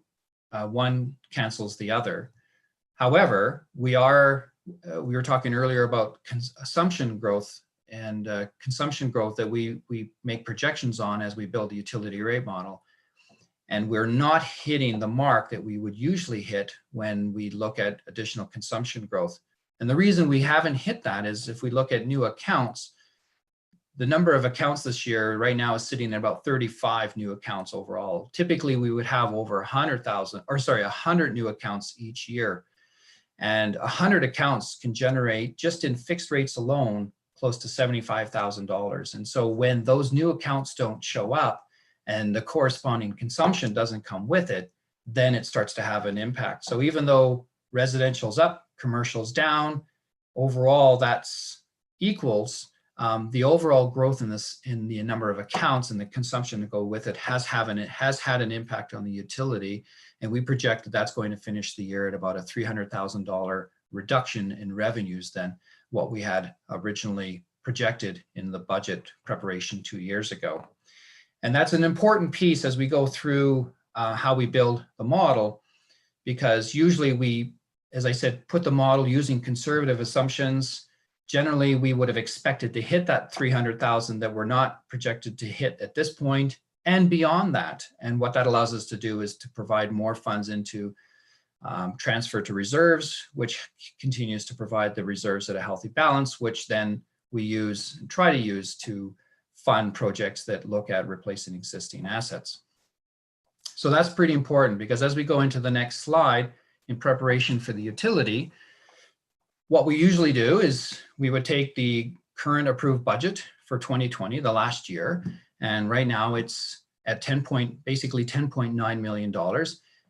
one cancels the other. However, we were talking earlier about consumption growth and consumption growth that we make projections on as we build the utility rate model. And we're not hitting the mark that we would usually hit when we look at additional consumption growth. And the reason we haven't hit that is if we look at new accounts, the number of accounts this year right now is sitting at about 35 new accounts overall. Typically, we would have over 100 new accounts each year. And 100 accounts can generate, just in fixed rates alone, close to $75,000. And so when those new accounts don't show up and the corresponding consumption doesn't come with it, then it starts to have an impact. So even though residential's up, commercial's down, overall that's equals the overall growth in the number of accounts and the consumption that go with it has had an impact on the utility. And we project that that's going to finish the year at about a $300,000 reduction in revenues than what we had originally projected in the budget preparation 2 years ago. And that's an important piece as we go through how we build the model, because usually we, as I said, put the model using conservative assumptions. Generally, we would have expected to hit that 300,000 that we're not projected to hit at this point and beyond that. And what that allows us to do is to provide more funds into transfer to reserves, which continues to provide the reserves at a healthy balance, which then we try to use to fund projects that look at replacing existing assets. So that's pretty important, because as we go into the next slide in preparation for the utility, what we usually do is we would take the current approved budget for 2020, the last year, and right now it's at basically $10.9 million.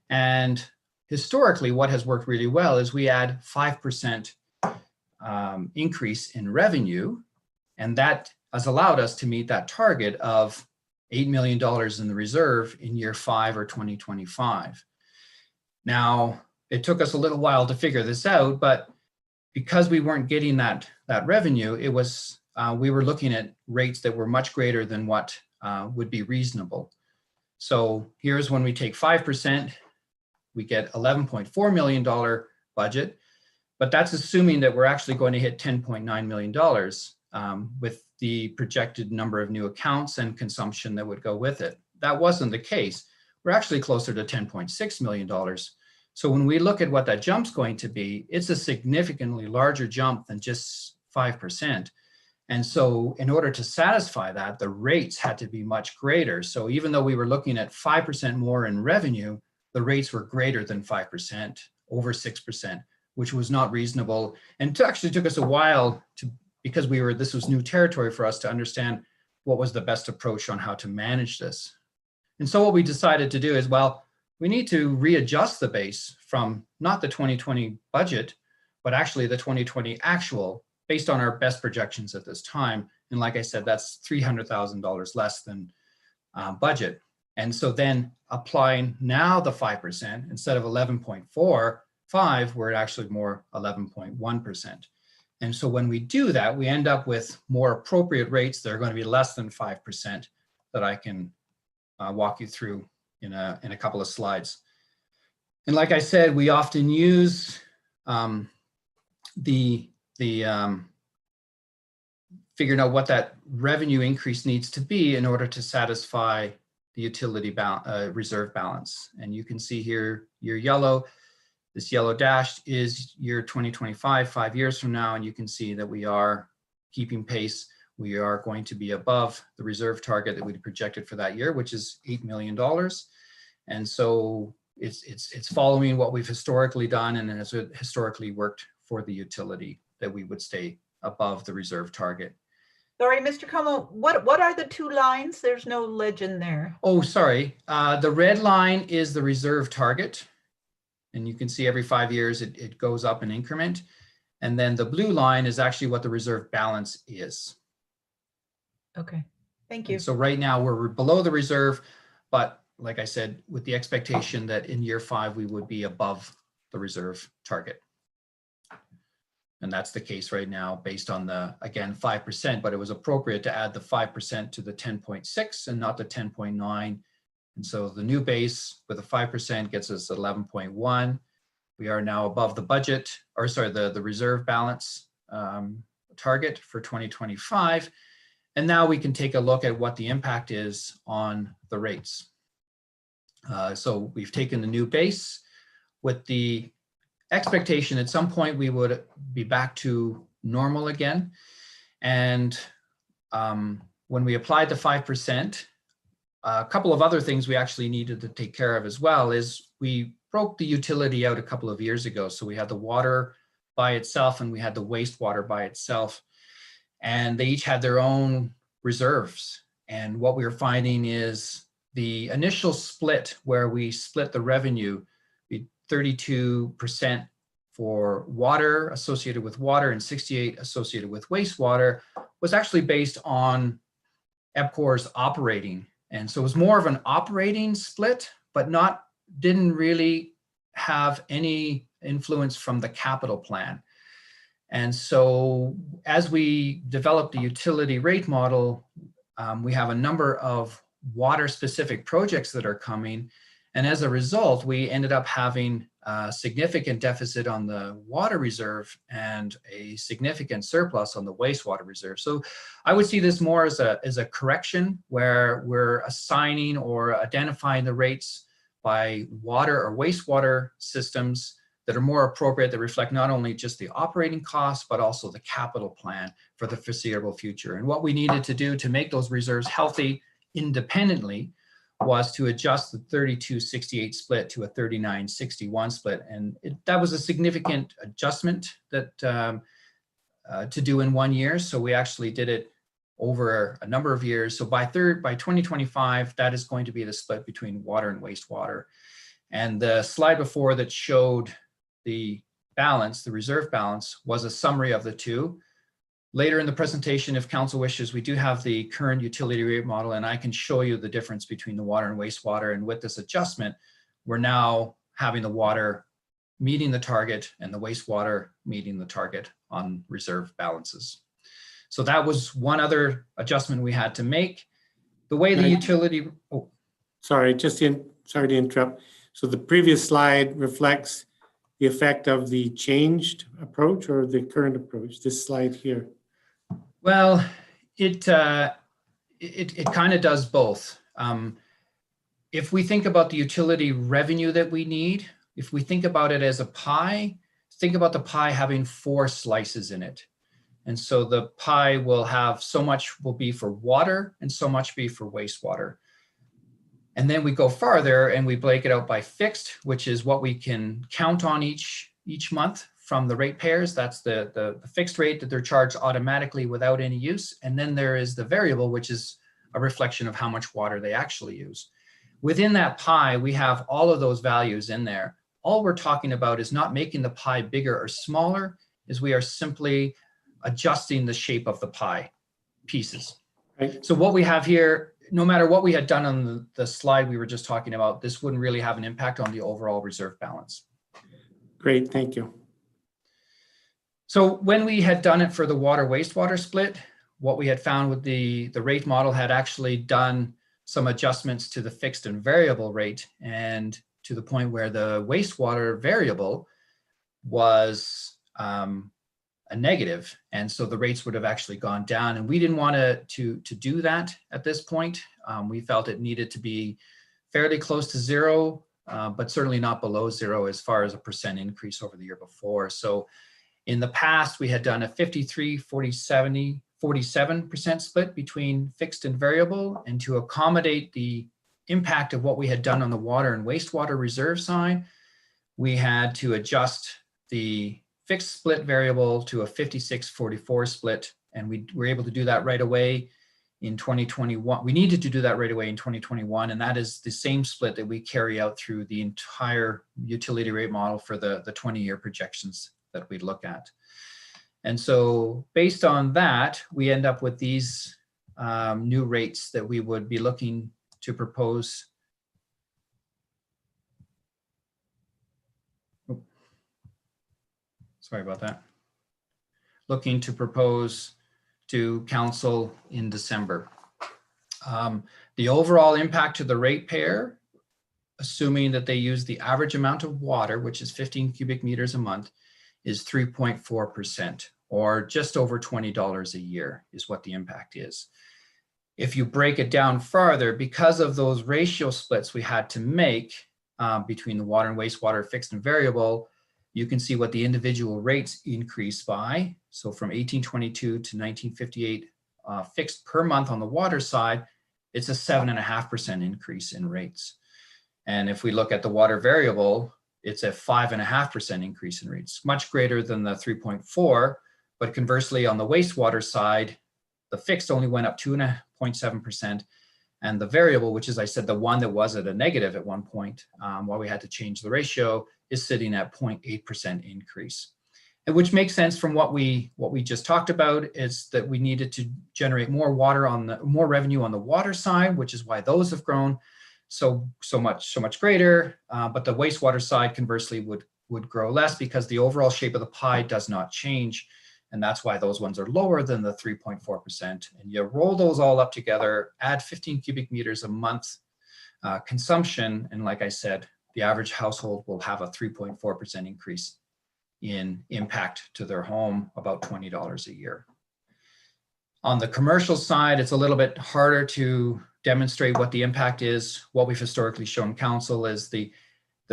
And historically, what has worked really well is we add 5% increase in revenue, and that has allowed us to meet that target of $8 million in the reserve in year 5 or 2025. Now, it took us a little while to figure this out, but because we weren't getting that revenue, it was we were looking at rates that were much greater than what would be reasonable. So here's when we take 5%, we get $11.4 million budget, but that's assuming that we're actually going to hit $10.9 million with the projected number of new accounts and consumption that would go with it. That wasn't the case. We're actually closer to $10.6 million. So when we look at what that jump's going to be, it's a significantly larger jump than just 5%. And so in order to satisfy that, the rates had to be much greater. So even though we were looking at 5% more in revenue, the rates were greater than 5%, over 6%, which was not reasonable. And it actually took us a while because this was new territory for us to understand what was the best approach on how to manage this. And so what we decided to do is, well, we need to readjust the base from not the 2020 budget, but actually the 2020 actual, based on our best projections at this time. And like I said, that's $300,000 less than budget. And so then applying now the 5%, instead of 11.45, we're actually more 11.1%. And so when we do that, we end up with more appropriate rates that are going to be less than 5% that I can walk you through in a couple of slides. And like I said, we often use figuring out what that revenue increase needs to be in order to satisfy the utility reserve balance. And you can see here your yellow, this yellow dashed is year 2025, 5 years from now, and you can see that we are keeping pace. We are going to be above the reserve target that we projected for that year, which is $8 million. And so it's following what we've historically done, and has historically worked for the utility, that we would stay above the reserve target. Sorry, Mr. Como, what are the two lines? There's no legend there. Oh, sorry. The red line is the reserve target. And you can see every 5 years it goes up an increment. And then the blue line is actually what the reserve balance is. Okay, thank you. And so right now we're below the reserve, but like I said, with the expectation that in year 5 we would be above the reserve target. And that's the case right now based on the, again, 5%, but it was appropriate to add the 5% to the 10.6 and not the 10.9. And so the new base with the 5% gets us 11.1. We are now above the budget, or sorry, the reserve balance target for 2025. And now we can take a look at what the impact is on the rates. So we've taken the new base with the expectation at some point we would be back to normal again. And when we applied the 5%, a couple of other things we actually needed to take care of as well is we broke the utility out a couple of years ago. So we had the water by itself and we had the wastewater by itself, and they each had their own reserves. And what we were finding is the initial split where we split the revenue, 32% for water associated with water and 68% associated with wastewater, was actually based on EPCOR's operating. And so it was more of an operating split, but didn't really have any influence from the capital plan. And so as we developed the utility rate model, we have a number of water specific projects that are coming. And as a result, we ended up having a significant deficit on the water reserve and a significant surplus on the wastewater reserve. So I would see this more as a correction where we're assigning or identifying the rates by water or wastewater systems that are more appropriate, that reflect not only just the operating costs, but also the capital plan for the foreseeable future. And what we needed to do to make those reserves healthy independently was to adjust the 32-68 split to a 39-61 split. And that was a significant adjustment that to do in 1 year. So we actually did it over a number of years. So by 2025, that is going to be the split between water and wastewater. And the slide before that showed the balance, the reserve balance, was a summary of the two. Later in the presentation, if council wishes, we do have the current utility rate model, and I can show you the difference between the water and wastewater. And with this adjustment, we're now having the water meeting the target and the wastewater meeting the target on reserve balances. So that was one other adjustment we had to make. The way the Right. utility, oh, Sorry, sorry to interrupt. So the previous slide reflects the effect of the changed approach or the current approach, this slide here. well, it kind of does both. If we think about the utility revenue that we need, if we think about it as a pie, think about the pie having 4 slices in it. And so the pie will have so much will be for water and so much be for wastewater. And then we go farther and we break it out by fixed, which is what we can count on each month from the ratepayers. That's the fixed rate that they're charged automatically without any use. And then there is the variable, which is a reflection of how much water they actually use. Within that pie, we have all of those values in there. All we're talking about is not making the pie bigger or smaller, is we are simply adjusting the shape of the pie pieces. Right. So what we have here, no matter what we had done on the slide we were just talking about, this wouldn't really have an impact on the overall reserve balance. Great, thank you. So when we had done it for the water wastewater split, what we had found with the rate model had actually done some adjustments to the fixed and variable rate, and to the point where the wastewater variable was a negative, and so the rates would have actually gone down, and we didn't want to do that at this point. We felt it needed to be fairly close to zero, but certainly not below zero as far as a % increase over the year before. So in the past, we had done a 53, 40, 70, 47% split between fixed and variable, and to accommodate the impact of what we had done on the water and wastewater reserve side, we had to adjust the fixed split variable to a 56-44 split, and we were able to do that right away in 2021. We needed to do that right away in 2021, and that is the same split that we carry out through the entire utility rate model for the 20-year projections that we look at. And so based on that, we end up with these new rates that we would be looking to propose. Sorry about that. Looking to propose to council in December. The overall impact to the ratepayer, assuming that they use the average amount of water, which is 15 cubic meters a month, is 3.4%, or just over $20 a year is what the impact is. If you break it down farther, because of those ratio splits we had to make between the water and wastewater fixed and variable, you can see what the individual rates increase by. So from 1822 to 1958 fixed per month on the water side, it's a 7.5% increase in rates. And if we look at the water variable, it's a 5.5% increase in rates, much greater than the 3.4. But conversely, on the wastewater side, the fixed only went up 2.7%. And the variable, which is, I said, the one that was at a negative at one point, while we had to change the ratio, is sitting at 0.8% increase. And which makes sense from what we just talked about, is that we needed to generate more revenue on the water side, which is why those have grown so much greater. But the wastewater side, conversely, would grow less because the overall shape of the pie does not change. And that's why those ones are lower than the 3.4%. And you roll those all up together, add 15 cubic meters a month consumption. And like I said, the average household will have a 3.4% increase in impact to their home, about $20 a year. On the commercial side, it's a little bit harder to demonstrate what the impact is. What we've historically shown council is the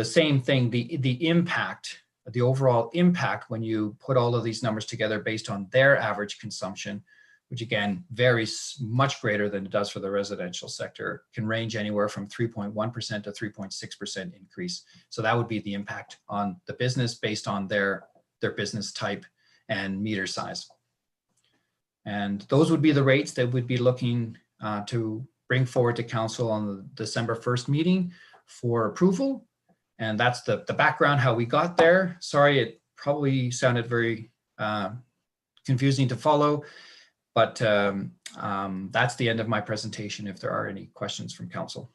same thing, the impact, the overall impact when you put all of these numbers together based on their average consumption, which again varies much greater than it does for the residential sector, can range anywhere from 3.1% to 3.6% increase. So that would be the impact on the business based on their business type and meter size. And those would be the rates that we'd be looking to bring forward to council on the December 1st meeting for approval. And that's the background, how we got there. Sorry, it probably sounded very confusing to follow, but that's the end of my presentation if there are any questions from council.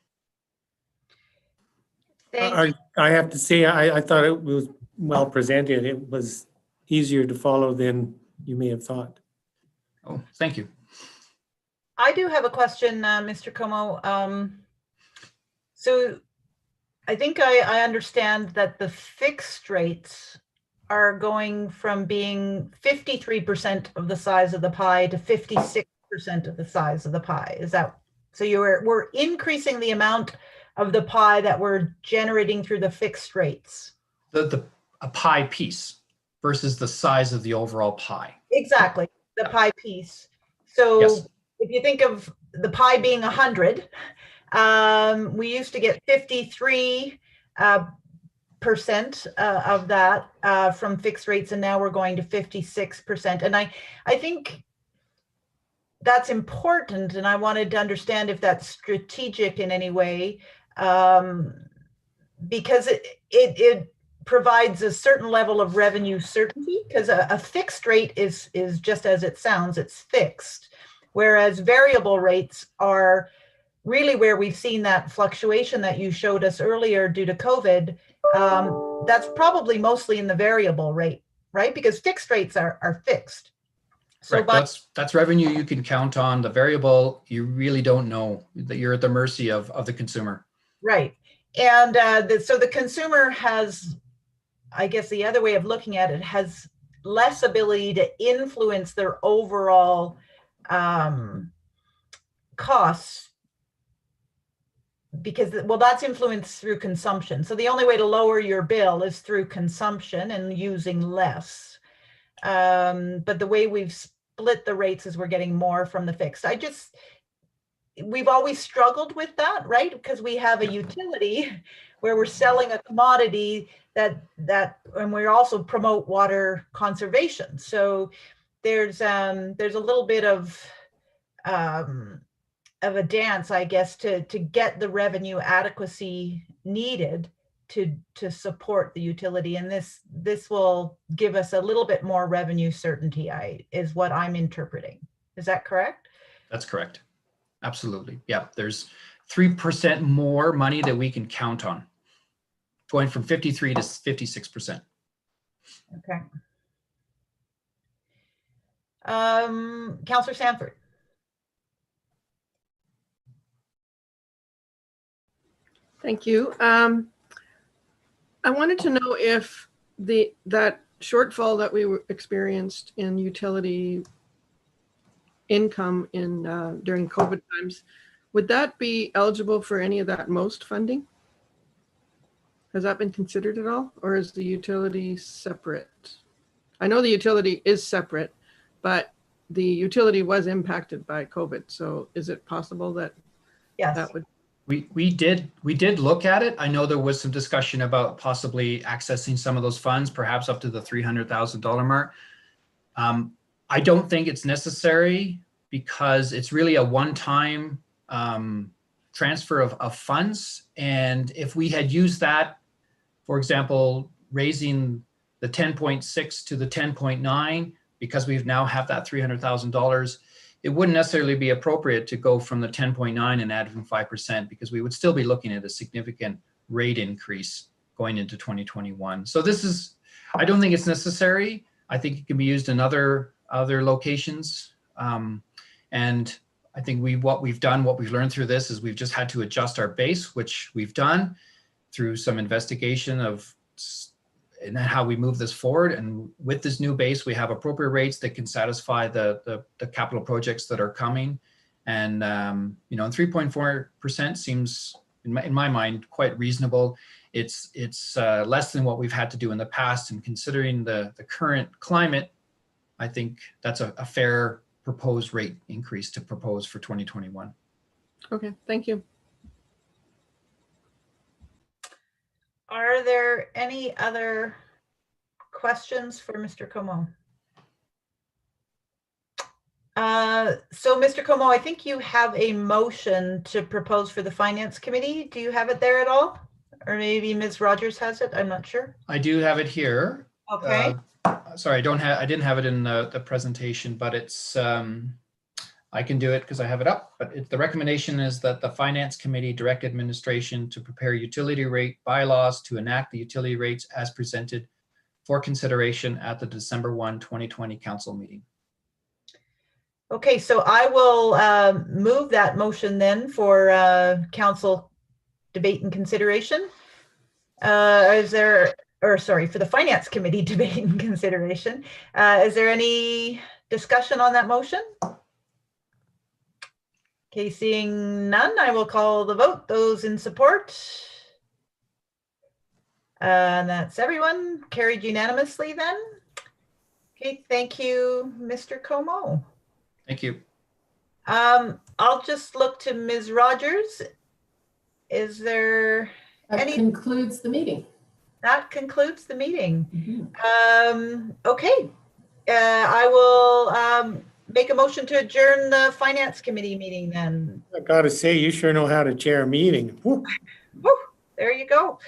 Thank I have to say, I thought it was well presented. It was easier to follow than you may have thought. Oh, thank you. I do have a question, Mr. Como. So I think I understand that the fixed rates are going from being 53% of the size of the pie to 56% of the size of the pie. Is that so? We're increasing the amount of the pie that we're generating through the fixed rates. A pie piece versus the size of the overall pie. Exactly, the pie piece. So Yes. if you think of the pie being 100, we used to get 53% of that from fixed rates, and now we're going to 56%. And I think that's important, and I wanted to understand if that's strategic in any way, because it provides a certain level of revenue certainty, because a fixed rate is just as it sounds, it's fixed, whereas variable rates are really where we've seen that fluctuation that you showed us earlier due to COVID. That's probably mostly in the variable rate, right? Because fixed rates are fixed. So that's revenue you can count on. The variable, you really don't know, that you're at the mercy of the consumer. Right. And so the consumer has, I guess the other way of looking at it, has less ability to influence their overall costs, because, well, that's influenced through consumption. So the only way to lower your bill is through consumption and using less. But the way we've split the rates is we're getting more from the fixed. We've always struggled with that, right? Because we have a utility where we're selling a commodity that and we also promote water conservation. So there's a little bit of a dance, I guess, to get the revenue adequacy needed to support the utility. And this will give us a little bit more revenue certainty, is what I'm interpreting. Is that correct? That's correct. Absolutely. Yeah, there's 3% more money that we can count on, going from 53 to 56%. Okay. Councillor Sanford. Thank you. I wanted to know if that shortfall that we experienced in utility income during COVID times, would that be eligible for any of that most funding? Has that been considered at all, or is the utility separate? I know the utility is separate, but the utility was impacted by COVID. So is it possible that that would? We did look at it. I know there was some discussion about possibly accessing some of those funds, perhaps up to the $300,000 mark. I don't think it's necessary, because it's really a one-time transfer of funds. And if we had used that, for example, raising the 10.6 to the 10.9, because we've now have that $300,000, it wouldn't necessarily be appropriate to go from the 10.9 and add from 5%, because we would still be looking at a significant rate increase going into 2021. So I don't think it's necessary. I think it can be used in other locations. And I think what we've learned through this is we've just had to adjust our base, which we've done through some investigation and how we move this forward. And with this new base, we have appropriate rates that can satisfy the capital projects that are coming. And 3.4% seems, in my mind, quite reasonable. It's less than what we've had to do in the past. And considering the current climate, I think that's a fair proposed rate increase to propose for 2021. Okay, thank you. Are there any other questions for Mr. Como? So Mr. Como, I think you have a motion to propose for the Finance Committee. Do you have it there at all? Or maybe Ms. Rogers has it, I'm not sure. I do have it here. Okay. Sorry, I didn't have it in the presentation, but it's, I can do it because I have it up. But the recommendation is that the Finance Committee direct administration to prepare utility rate bylaws to enact the utility rates as presented for consideration at the December 1, 2020 council meeting. Okay, so I will move that motion then for council debate and consideration. Is there, or sorry, for the finance committee debate and consideration. Is there any discussion on that motion? Okay, seeing none, I will call the vote. Those in support? And that's everyone. Carried unanimously then. Okay, thank you, Mr. Como. Thank you. I'll just look to Ms. Rogers. Is there That any? concludes the meeting. That concludes the meeting. Mhm. Okay, I will make a motion to adjourn the finance committee meeting then. I gotta say, you sure know how to chair a meeting. Woo. Woo, there you go.